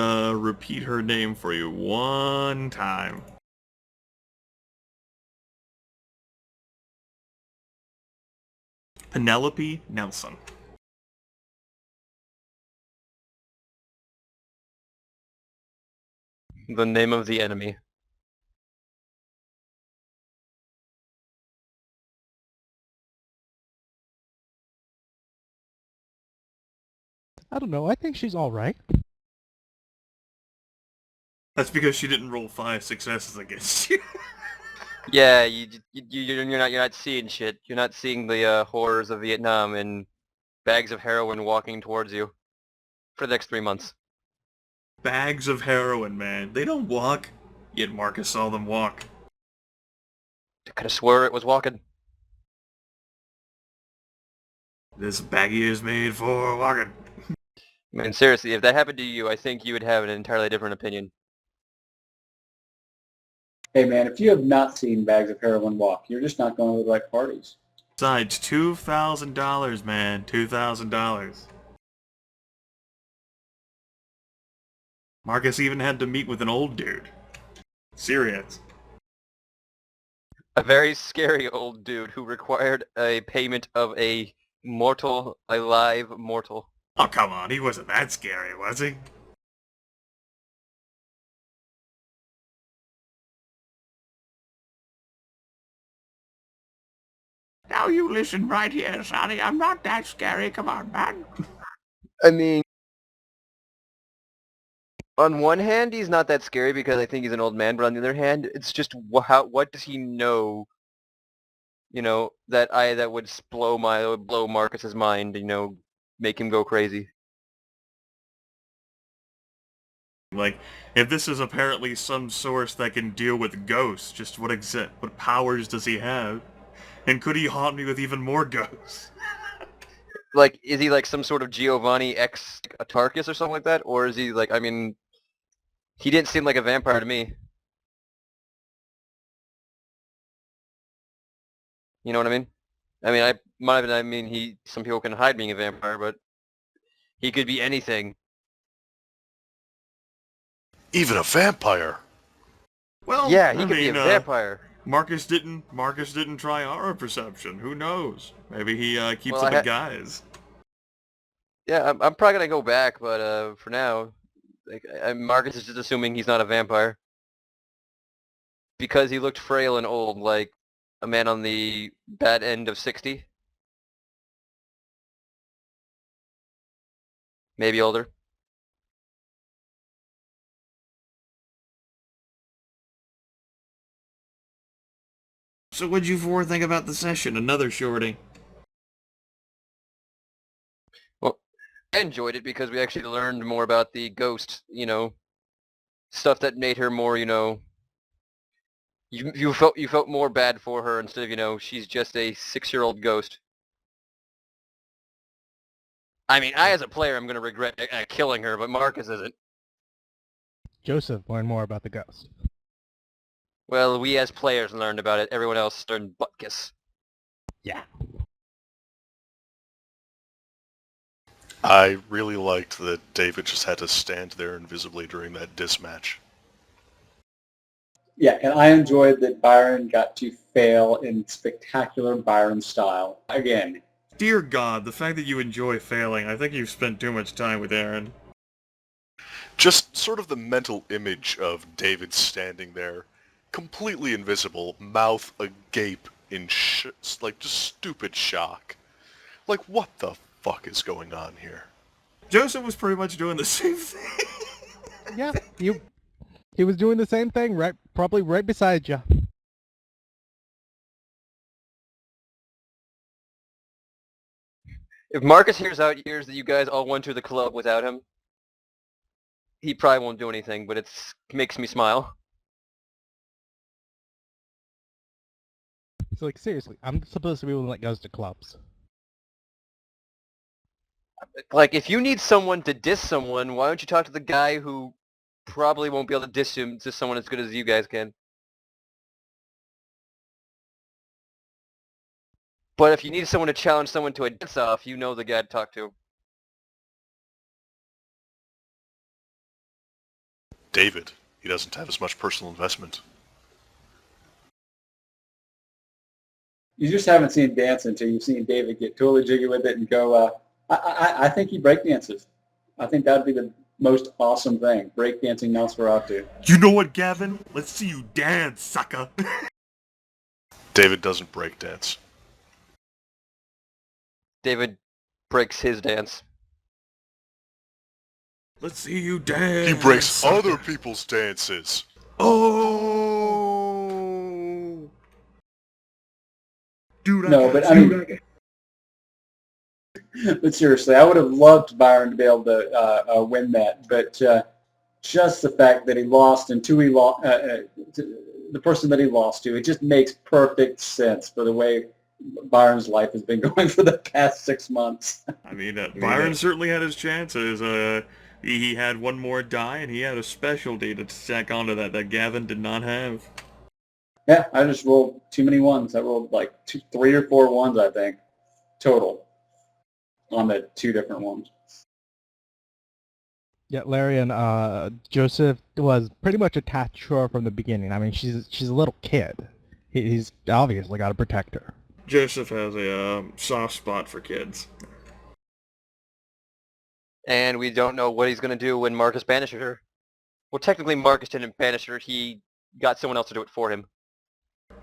Speaker 3: repeat her name for you one time. Penelope Nelson.
Speaker 5: The name of the enemy.
Speaker 4: I don't know. I think she's all right.
Speaker 3: That's because she didn't roll 5 successes against you.
Speaker 5: Yeah, you're not seeing shit. You're not seeing the horrors of Vietnam and bags of heroin walking towards you for the next 3 months.
Speaker 3: Bags of heroin, man. They don't walk. Yet Marcus saw them walk.
Speaker 5: I could have swore it was walking.
Speaker 3: This baggie is made for walking.
Speaker 5: I mean, seriously, if that happened to you, I think you would have an entirely different opinion.
Speaker 2: Hey man, if you have not seen bags of heroin walk, you're just not going to the right parties.
Speaker 3: Besides, $2,000, man. $2,000. Marcus even had to meet with an old dude. Serious.
Speaker 5: A very scary old dude who required a payment of a live mortal.
Speaker 3: Oh, come on. He wasn't that scary, was he?
Speaker 6: Now you listen right here, Sonny. I'm not that scary. Come on, man.
Speaker 5: I mean, on one hand, he's not that scary because I think he's an old man, but on the other hand, it's just what does he know? You know, that would blow Marcus's mind. You know, make him go crazy.
Speaker 3: Like, if this is apparently some source that can deal with ghosts, just what powers does he have? And could he haunt me with even more ghosts?
Speaker 5: Like, is he like some sort of Giovanni X Atarcus or something like that? Or is he like, I mean, he didn't seem like a vampire to me. You know what I mean? I mean, some people can hide being a vampire, but he could be anything.
Speaker 1: Even a vampire.
Speaker 3: Well,
Speaker 5: Yeah, he
Speaker 3: I
Speaker 5: could be a
Speaker 3: mean,
Speaker 5: vampire.
Speaker 3: Marcus didn't try aura perception. Who knows? Maybe he keeps
Speaker 5: Well,
Speaker 3: up a guise.
Speaker 5: Yeah, I'm probably gonna go back, but for now, like, Marcus is just assuming he's not a vampire because he looked frail and old, like a man on the bad end of 60, maybe older.
Speaker 3: So what'd you four think about the session? Another shorty.
Speaker 5: Well, I enjoyed it because we actually learned more about the ghost, you know, stuff that made her more, you know, you felt more bad for her instead of, you know, she's just a 6-year-old ghost. I mean, I as a player am going to regret killing her, but Marcus isn't.
Speaker 4: Joseph learned more about the ghost.
Speaker 5: Well, we as players learned about it. Everyone else turned butkus.
Speaker 4: Yeah.
Speaker 1: I really liked that David just had to stand there invisibly during that diss match.
Speaker 2: Yeah, and I enjoyed that Byron got to fail in spectacular Byron style. Again,
Speaker 3: Dear God, the fact that you enjoy failing, I think you've spent too much time with Aaron.
Speaker 1: Just sort of the mental image of David standing there, completely invisible, mouth agape in like just stupid shock. Like, what the fuck is going on here?
Speaker 3: Joseph was pretty much doing the same thing.
Speaker 4: Yeah, he was doing the same thing, probably right beside you.
Speaker 5: If Marcus hears that you guys all went to the club without him, he probably won't do anything, but it makes me smile.
Speaker 4: It's like, seriously, I'm supposed to be one that goes to clubs.
Speaker 5: Like, if you need someone to diss someone, why don't you talk to the guy who probably won't be able to diss someone as good as you guys can? But if you need someone to challenge someone to a dance-off, you know the guy to talk to.
Speaker 1: David, he doesn't have as much personal investment.
Speaker 2: you just haven't seen dance until you've seen David get totally jiggy with it and go, I think he breakdances. I think that'd be the most awesome thing, breakdancing Nosferatu.
Speaker 3: You know what, Gavin? Let's see you dance, sucker.
Speaker 1: David doesn't breakdance.
Speaker 5: David breaks his dance.
Speaker 3: Let's see you dance.
Speaker 1: He breaks
Speaker 3: sucker.
Speaker 1: other people's dances.
Speaker 3: Oh. Dude,
Speaker 2: No, but I mean, but seriously, I would have loved Byron to be able to win that, but just the fact that he lost and he lost, the person that he lost to, it just makes perfect sense for the way Byron's life has been going for the past 6 months.
Speaker 3: I mean, Byron certainly had his chances. He had one more die, and he had a specialty to stack onto that Gavin did not have.
Speaker 2: Yeah, I just rolled too many ones. I rolled like 3 or 4 ones, I think, total on the 2 different ones.
Speaker 4: Yeah, Larry and Joseph was pretty much attached to her from the beginning. I mean, she's a little kid. He's obviously got to protect her.
Speaker 3: Joseph has a soft spot for kids.
Speaker 5: And we don't know what he's going to do when Marcus banishes her. Well, technically Marcus didn't banish her. He got someone else to do it for him.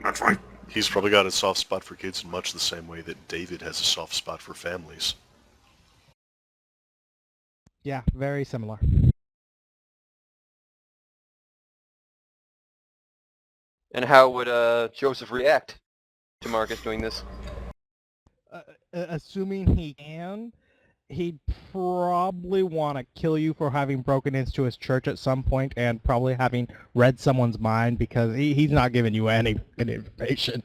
Speaker 3: That's right.
Speaker 1: He's probably got a soft spot for kids in much the same way that David has a soft spot for families.
Speaker 4: Yeah, very similar.
Speaker 5: And how would Joseph react to Marcus doing this?
Speaker 4: Assuming he can, he'd probably want to kill you for having broken into his church at some point and probably having read someone's mind because he's not giving you any information.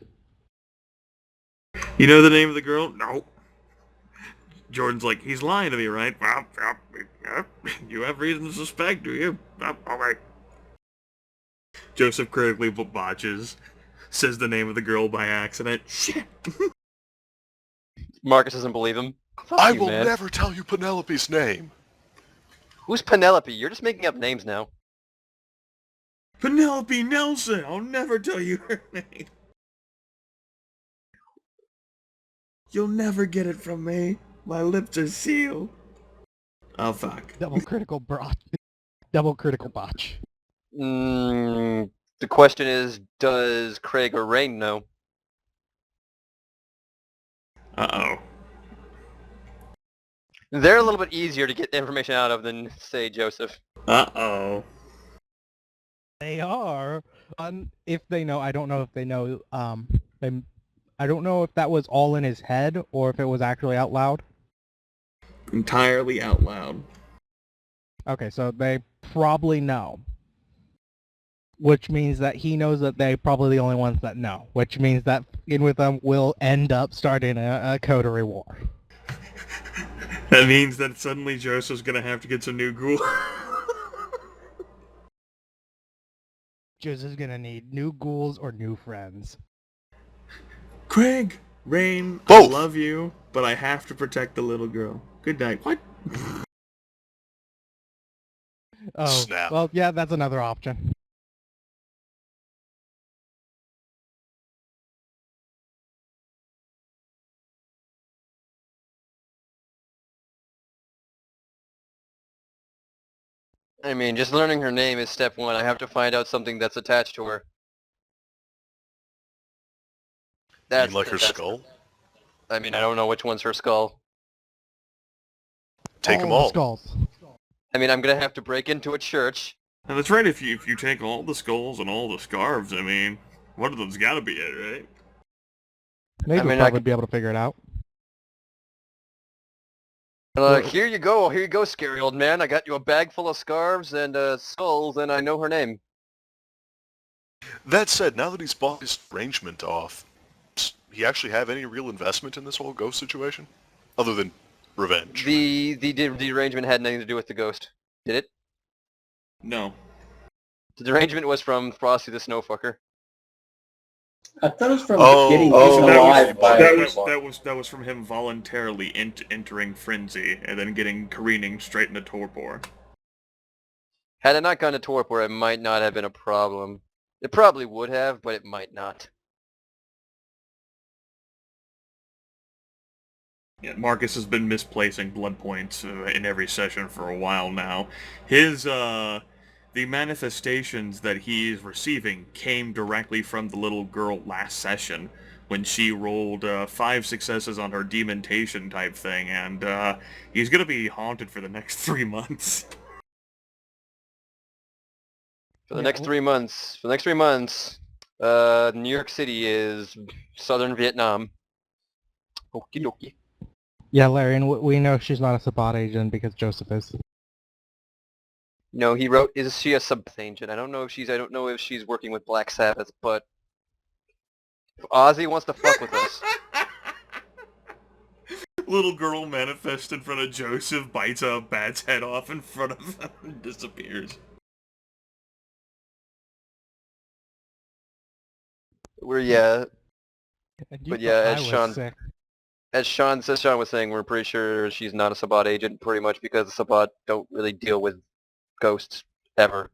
Speaker 3: You know the name of the girl? No. Jordan's like, he's lying to me, right? Well, you have reason to suspect, do you? Okay. Joseph critically botches, says the name of the girl by accident. Shit.
Speaker 5: Marcus doesn't believe him. Fuck
Speaker 1: I
Speaker 5: you,
Speaker 1: will
Speaker 5: man.
Speaker 1: never tell you Penelope's name.
Speaker 5: Who's Penelope? You're just making up names now.
Speaker 3: Penelope Nelson! I'll never tell you her name. You'll never get it from me. My lips are sealed. Oh, fuck.
Speaker 4: Double critical botch. Double critical botch.
Speaker 5: The question is, does Craig or Rain know?
Speaker 3: Uh-oh.
Speaker 5: They're a little bit easier to get information out of than, say, Joseph.
Speaker 3: Uh-oh.
Speaker 4: They are. If they know, I don't know if they know. I don't know if that was all in his head or if it was actually out loud.
Speaker 3: Entirely out loud.
Speaker 4: Okay, so they probably know. Which means that he knows that they're probably the only ones that know. Which means that in with them will end up starting a coterie war.
Speaker 3: That means that suddenly Joseph's gonna have to get some new ghoul.
Speaker 4: Joseph's gonna need new ghouls or new friends.
Speaker 3: Craig! Rain,
Speaker 1: Both.
Speaker 3: I love you, but I have to protect the little girl. Good night. What?
Speaker 4: Oh,
Speaker 1: Snap.
Speaker 4: well, yeah, that's another option.
Speaker 5: I mean, just learning her name is step one. I have to find out something that's attached to her.
Speaker 1: You like her skull?
Speaker 5: I mean, I don't know which one's her skull.
Speaker 1: Take them
Speaker 4: the
Speaker 1: all.
Speaker 4: Skulls.
Speaker 5: I mean, I'm gonna have to break into a church.
Speaker 3: And that's right, if you take all the skulls and all the scarves, I mean, one of them's gotta be it, right?
Speaker 4: Maybe
Speaker 5: I mean,
Speaker 4: we'll
Speaker 5: I
Speaker 4: probably be able to figure it out.
Speaker 5: Here you go, scary old man. I got you a bag full of scarves and skulls, and I know her name.
Speaker 1: That said, now that he's bought his arrangement off, does he actually have any real investment in this whole ghost situation? Other than revenge.
Speaker 5: The arrangement had nothing to do with the ghost, did it?
Speaker 3: No.
Speaker 5: The derangement was from Frosty the Snowfucker.
Speaker 2: I thought it was from
Speaker 1: Oh,
Speaker 2: getting
Speaker 1: oh,
Speaker 2: eaten
Speaker 1: that
Speaker 2: alive by
Speaker 3: that was from him voluntarily entering frenzy and then getting careening straight into torpor.
Speaker 5: Had it not gone to torpor, it might not have been a problem. It probably would have, but it might not.
Speaker 3: Yeah, Marcus has been misplacing blood points in every session for a while now. His the manifestations that he's receiving came directly from the little girl last session when she rolled 5 successes on her demontation type thing, and he's gonna be haunted for the next 3 months.
Speaker 5: For the next 3 months, New York City is southern Vietnam. Okie dokie.
Speaker 4: Yeah, Larry, and we know she's not a Sabbat agent because Joseph is.
Speaker 5: No, he wrote, is she a Sabbath agent? I don't know if she's working with Black Sabbath, but if Ozzy wants to fuck with us.
Speaker 3: Little girl manifests in front of Joseph, bites a bat's head off in front of him, and disappears.
Speaker 5: Yeah,
Speaker 4: And you
Speaker 5: but
Speaker 4: thought
Speaker 5: yeah,
Speaker 4: I was sick.
Speaker 5: as Sean was saying, we're pretty sure she's not a Sabbat agent, pretty much because the Sabbat don't really deal with ghosts ever.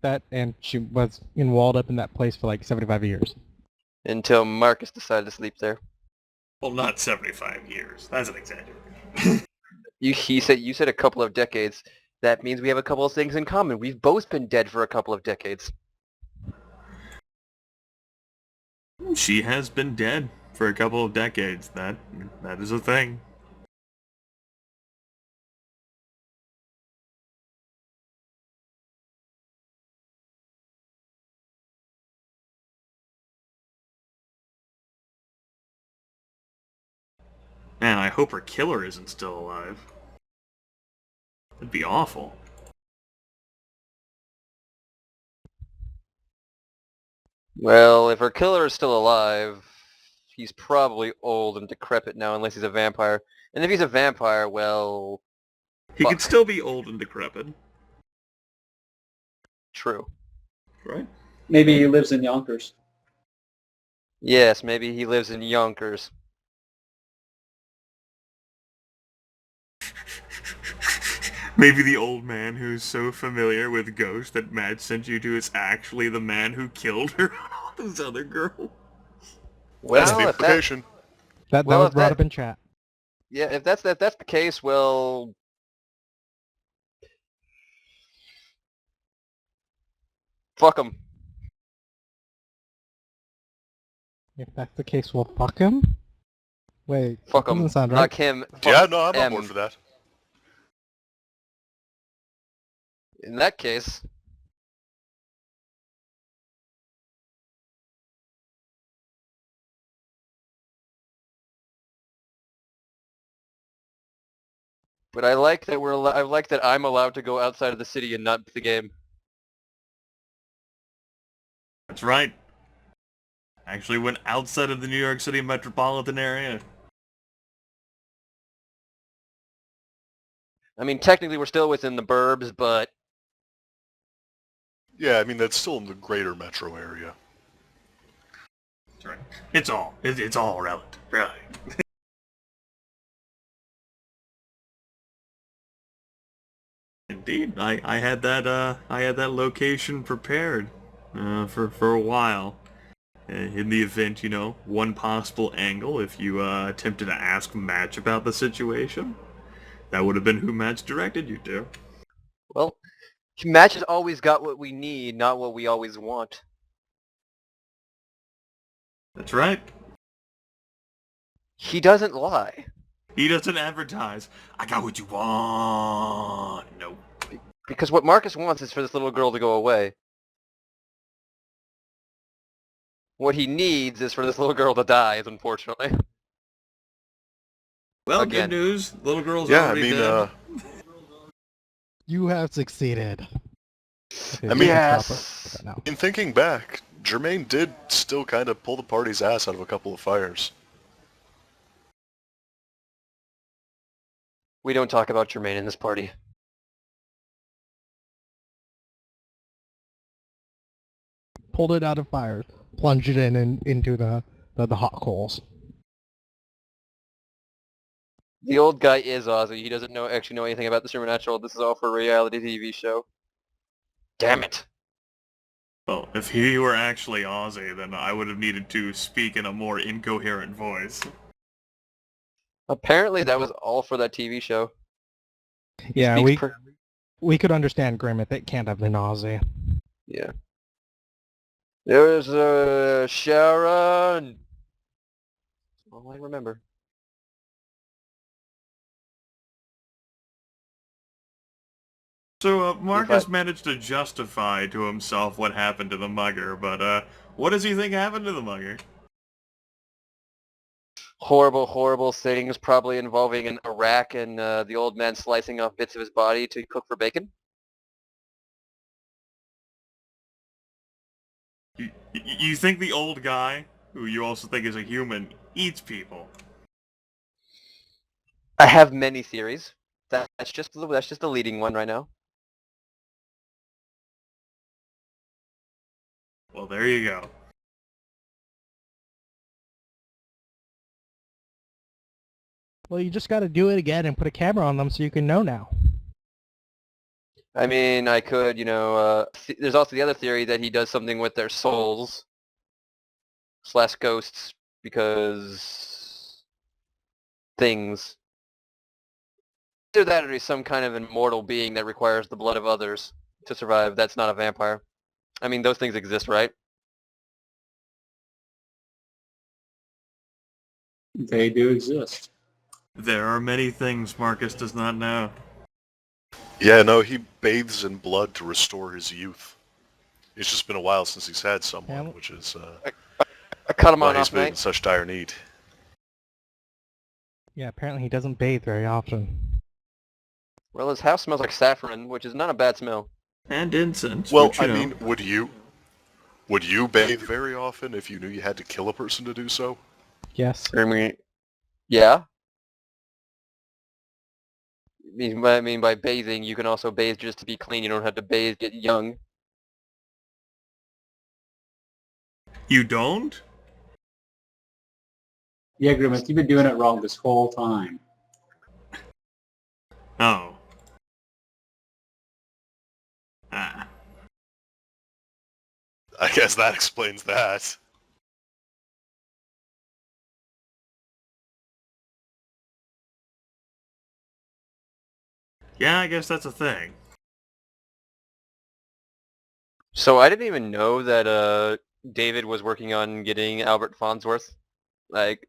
Speaker 4: That, and she was walled up in that place for like 75 years.
Speaker 5: Until Marcus decided to sleep there.
Speaker 3: Well, not 75 years. That's an exaggeration.
Speaker 5: You said a couple of decades. That means we have a couple of things in common. We've both been dead for a couple of decades.
Speaker 3: She has been dead for a couple of decades. That is a thing. Man, I hope her killer isn't still alive. That'd be awful.
Speaker 5: Well, if her killer is still alive, he's probably old and decrepit now, unless he's a vampire. And if he's a vampire, well,
Speaker 3: He
Speaker 5: fuck.
Speaker 3: could still be old and decrepit,
Speaker 5: True.
Speaker 3: right?
Speaker 2: Maybe he lives in Yonkers.
Speaker 5: Yes, maybe he lives in Yonkers.
Speaker 3: Maybe the old man who's so familiar with ghosts that Matt sent you to is actually the man who killed her and all those other girls.
Speaker 1: That's the
Speaker 5: Well, if that,
Speaker 1: implication.
Speaker 4: That
Speaker 5: Well,
Speaker 4: was
Speaker 5: if
Speaker 4: brought
Speaker 5: that-
Speaker 4: up in chat.
Speaker 5: yeah, if that's the case, well, fuck him.
Speaker 4: If that's the case, we'll fuck him? Wait,
Speaker 5: Fuck
Speaker 4: that
Speaker 5: him.
Speaker 4: doesn't sound right.
Speaker 5: Knock him.
Speaker 1: Yeah,
Speaker 5: Fuck
Speaker 1: no, I'm on board
Speaker 5: M.
Speaker 1: for that.
Speaker 5: In that case, but I like that I like that I'm allowed to go outside of the city and not the game.
Speaker 3: That's right. Actually went outside of the New York City metropolitan area.
Speaker 5: I mean, technically we're still within the burbs, but
Speaker 1: Yeah, I mean, that's still in the greater metro area.
Speaker 3: That's right. It's all relative. Right. Indeed, I had that location prepared for a while. In the event, one possible angle, if you attempted to ask Match about the situation, that would have been who Match directed you to.
Speaker 5: well, Match has always got what we need, not what we always want.
Speaker 3: That's right.
Speaker 5: He doesn't lie.
Speaker 3: He doesn't advertise. I got what you want. No.
Speaker 5: Because what Marcus wants is for this little girl to go away. What he needs is for this little girl to die, unfortunately.
Speaker 3: Well,
Speaker 5: Again.
Speaker 3: good news. Little girl's
Speaker 1: Yeah, I
Speaker 3: already
Speaker 1: mean,
Speaker 3: dead.
Speaker 4: You have succeeded. Okay,
Speaker 1: I mean-
Speaker 5: Yes.
Speaker 4: No.
Speaker 1: in thinking back, Jermaine did still kind of pull the party's ass out of a couple of fires.
Speaker 5: We don't talk about Jermaine in this party.
Speaker 4: Pulled it out of fire, plunged it into the hot coals.
Speaker 5: The old guy is Ozzy. He doesn't actually know anything about the supernatural. This is all for a reality TV show. Damn it.
Speaker 3: Well, if he were actually Ozzy, then I would have needed to speak in a more incoherent voice.
Speaker 5: Apparently that was all for that TV show.
Speaker 4: Yeah,
Speaker 5: Speaks
Speaker 4: we could understand Grimith. It can't have been Ozzy.
Speaker 5: Yeah. There's Sharon. All I remember.
Speaker 3: So, Marcus
Speaker 5: If I-
Speaker 3: managed to justify to himself what happened to the mugger, but, what does he think happened to the mugger?
Speaker 5: Horrible, horrible things, probably involving an Iraq and the old man slicing off bits of his body to cook for bacon.
Speaker 3: You think the old guy, who you also think is a human, eats people?
Speaker 5: I have many theories. That's just the leading one right now.
Speaker 3: Well, So there you go.
Speaker 4: Well, you just got to do it again and put a camera on them so you can know now.
Speaker 5: I mean, I could, there's also the other theory that he does something with their souls / ghosts because things. Either that or he's some kind of immortal being that requires the blood of others to survive. That's not a vampire. I mean, those things exist, right?
Speaker 2: They do exist.
Speaker 3: There are many things Marcus does not know.
Speaker 1: Yeah, no, he bathes in blood to restore his youth. It's just been a while since he's had someone, which is
Speaker 5: I cut him
Speaker 1: why
Speaker 5: on
Speaker 1: he's
Speaker 5: off
Speaker 1: been in
Speaker 5: night.
Speaker 1: such dire need.
Speaker 4: Yeah, apparently he doesn't bathe very often.
Speaker 5: Well, his house smells like saffron, which is not a bad smell.
Speaker 3: And incense,
Speaker 1: Well,
Speaker 3: which,
Speaker 1: I mean, would you bathe very often if you knew you had to kill a person to do so?
Speaker 4: Yes.
Speaker 5: I mean, yeah. I mean, by bathing, you can also bathe just to be clean. You don't have to bathe, get young.
Speaker 3: You don't?
Speaker 2: Yeah, Grimith, you've been doing it wrong this whole time.
Speaker 3: Oh. Ah.
Speaker 1: I guess that explains that.
Speaker 3: Yeah, I guess that's a thing.
Speaker 5: So I didn't even know that David was working on getting Albert Farnsworth. Like,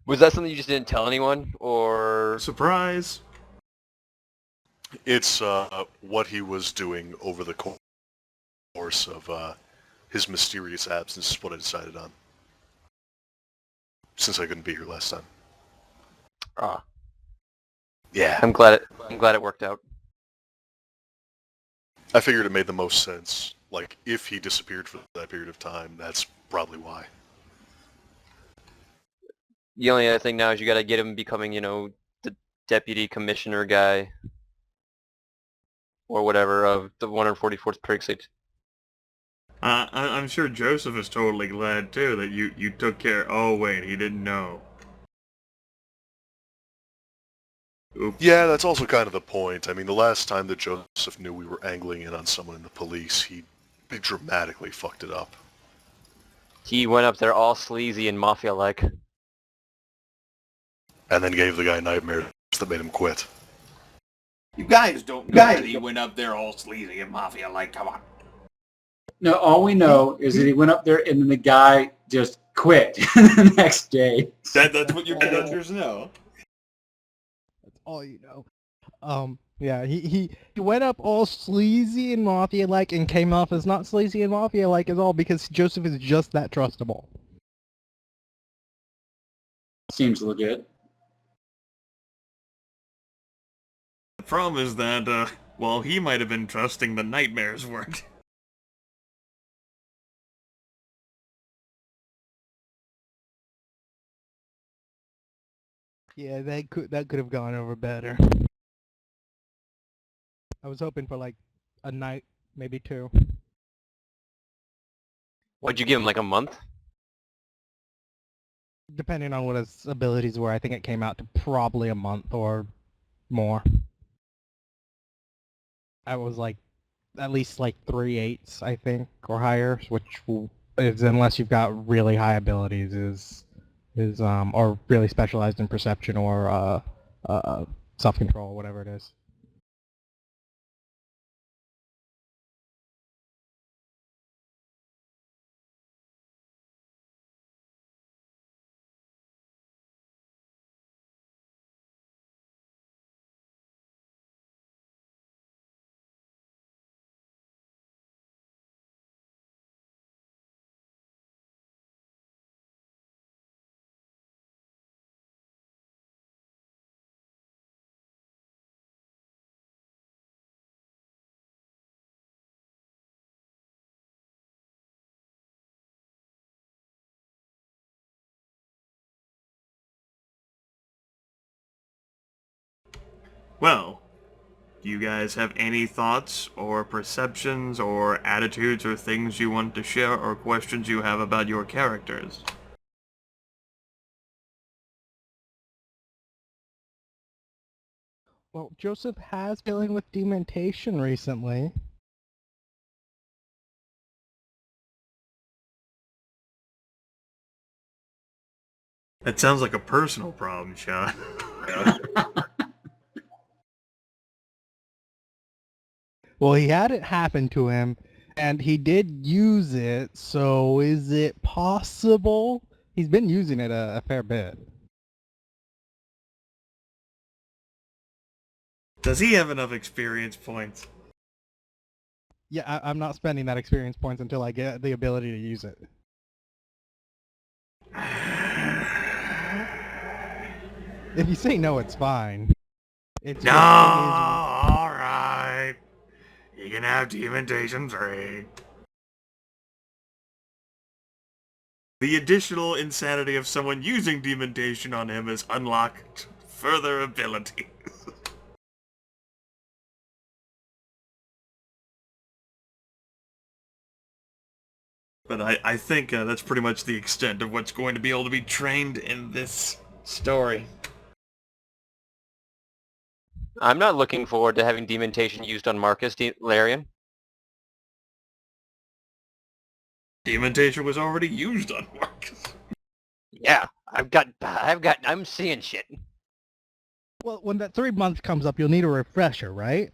Speaker 5: was that something you just didn't tell anyone, or?
Speaker 3: Surprise!
Speaker 1: It's what he was doing over the course of his mysterious absence is what I decided on. Since I couldn't be here last time.
Speaker 5: Ah,
Speaker 1: Yeah.
Speaker 5: I'm glad it worked out.
Speaker 1: I figured it made the most sense. Like, if he disappeared for that period of time, that's probably why.
Speaker 5: The only other thing now is you got to get him becoming, the deputy commissioner guy, or whatever, of the 144th precinct.
Speaker 3: I'm sure Joseph is totally glad, too, that you took care... Oh, wait, he didn't know. Oops.
Speaker 1: Yeah, that's also kind of the point. I mean, the last time that Joseph knew we were angling in on someone in the police, he dramatically fucked it up.
Speaker 5: He went up there all sleazy and mafia-like.
Speaker 1: And then gave the guy nightmares that made him quit.
Speaker 6: You guys don't know that he went up there all sleazy and mafia-like, come on.
Speaker 2: No, all we know is that he went up there and then the guy just quit the next day.
Speaker 3: That's what your characters know.
Speaker 4: That's all you know. Yeah, he went up all sleazy and mafia-like and came off as not sleazy and mafia-like at all because Joseph is just that trustable.
Speaker 2: Seems legit.
Speaker 3: The problem is that, well, he might have been trusting the nightmares weren't.
Speaker 4: Yeah, that could have gone over better. I was hoping for like a night, maybe two.
Speaker 5: What'd you give him, like a month?
Speaker 4: Depending on what his abilities were, I think it came out to probably a month or more. I was like at least like 3/8, I think, or higher, which is unless you've got really high abilities, is or really specialized in perception or self-control, whatever it is.
Speaker 3: Well, Do you guys have any thoughts or perceptions or attitudes or things you want to share or questions you have about your characters?
Speaker 4: Well, Joseph has been dealing with dementation recently.
Speaker 3: That sounds like a personal problem, Sean.
Speaker 4: Well, he had it happen to him, and he did use it, so is it possible? He's been using it a fair bit.
Speaker 3: Does he have enough experience points?
Speaker 4: Yeah, I'm not spending that experience points until I get the ability to use it. If you say no, it's fine. It's
Speaker 3: No,
Speaker 4: just,
Speaker 3: alright. You can have Dementation 3. The additional insanity of someone using Dementation on him has unlocked further abilities. But I think that's pretty much the extent of what's going to be able to be trained in this story.
Speaker 5: I'm not looking forward to having dementation used on Marcus Larian.
Speaker 3: Dementation was already used on Marcus.
Speaker 5: Yeah, I'm seeing shit.
Speaker 4: well, when that 3 months comes up, you'll need a refresher, right?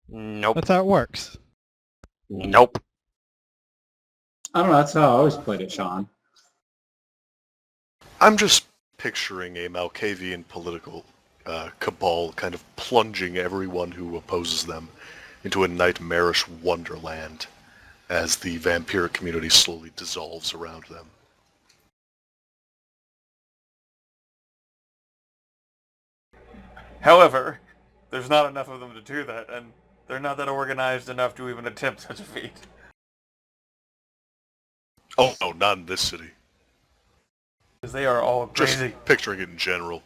Speaker 5: Nope.
Speaker 4: That's how it works.
Speaker 5: Nope.
Speaker 2: I don't know. That's how I always played it, Sean.
Speaker 1: I'm just picturing a Malkavian political cabal kind of plunging everyone who opposes them into a nightmarish wonderland as the vampiric community slowly dissolves around them.
Speaker 3: However, there's not enough of them to do that, and they're not that organized enough to even attempt such a feat.
Speaker 1: Oh no, not in this city.
Speaker 3: Because they are all
Speaker 1: Just
Speaker 3: crazy.
Speaker 1: picturing it in general.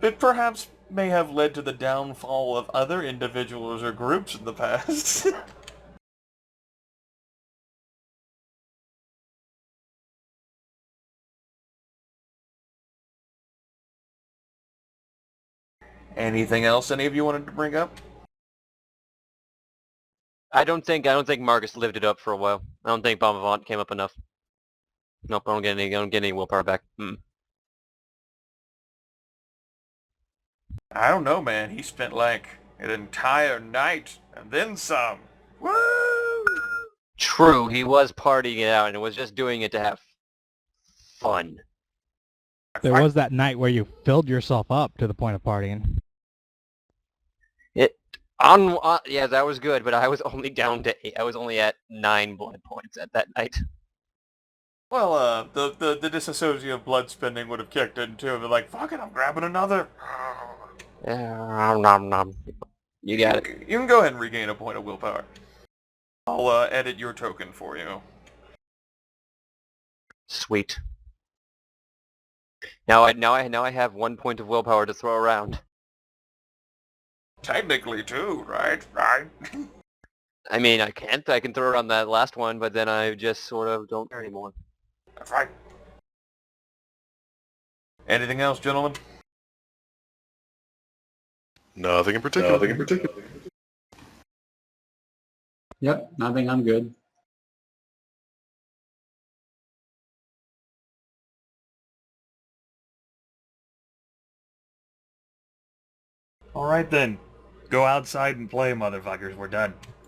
Speaker 3: It perhaps may have led to the downfall of other individuals or groups in the past. Anything else any of you wanted to bring up?
Speaker 5: I don't think Marcus lived it up for a while. I don't think Bombavant came up enough. Nope, I don't get any willpower back.
Speaker 3: I don't know, man. He spent like an entire night and then some. Woo!
Speaker 5: True, he was partying it out and was just doing it to have fun.
Speaker 4: There was that night where you filled yourself up to the point of partying.
Speaker 5: Yeah, that was good, but I was only down to 8. I was only at 9 blood points at that night.
Speaker 3: Well, the disassociative blood spending would have kicked in too. They're like, fuck it, I'm grabbing another.
Speaker 5: Yeah, nom nom. You got it.
Speaker 3: You can go ahead and regain a point of willpower. I'll edit your token for you.
Speaker 5: Sweet. Now I have 1 point of willpower to throw around.
Speaker 3: Technically, too, right? Right.
Speaker 5: I mean, I can throw around that last one, but then I just sort of don't care anymore.
Speaker 3: That's right. Anything else, gentlemen?
Speaker 1: Nothing in particular.
Speaker 2: Yep, I think I'm good.
Speaker 3: All right then. Go outside and play, motherfuckers. We're done.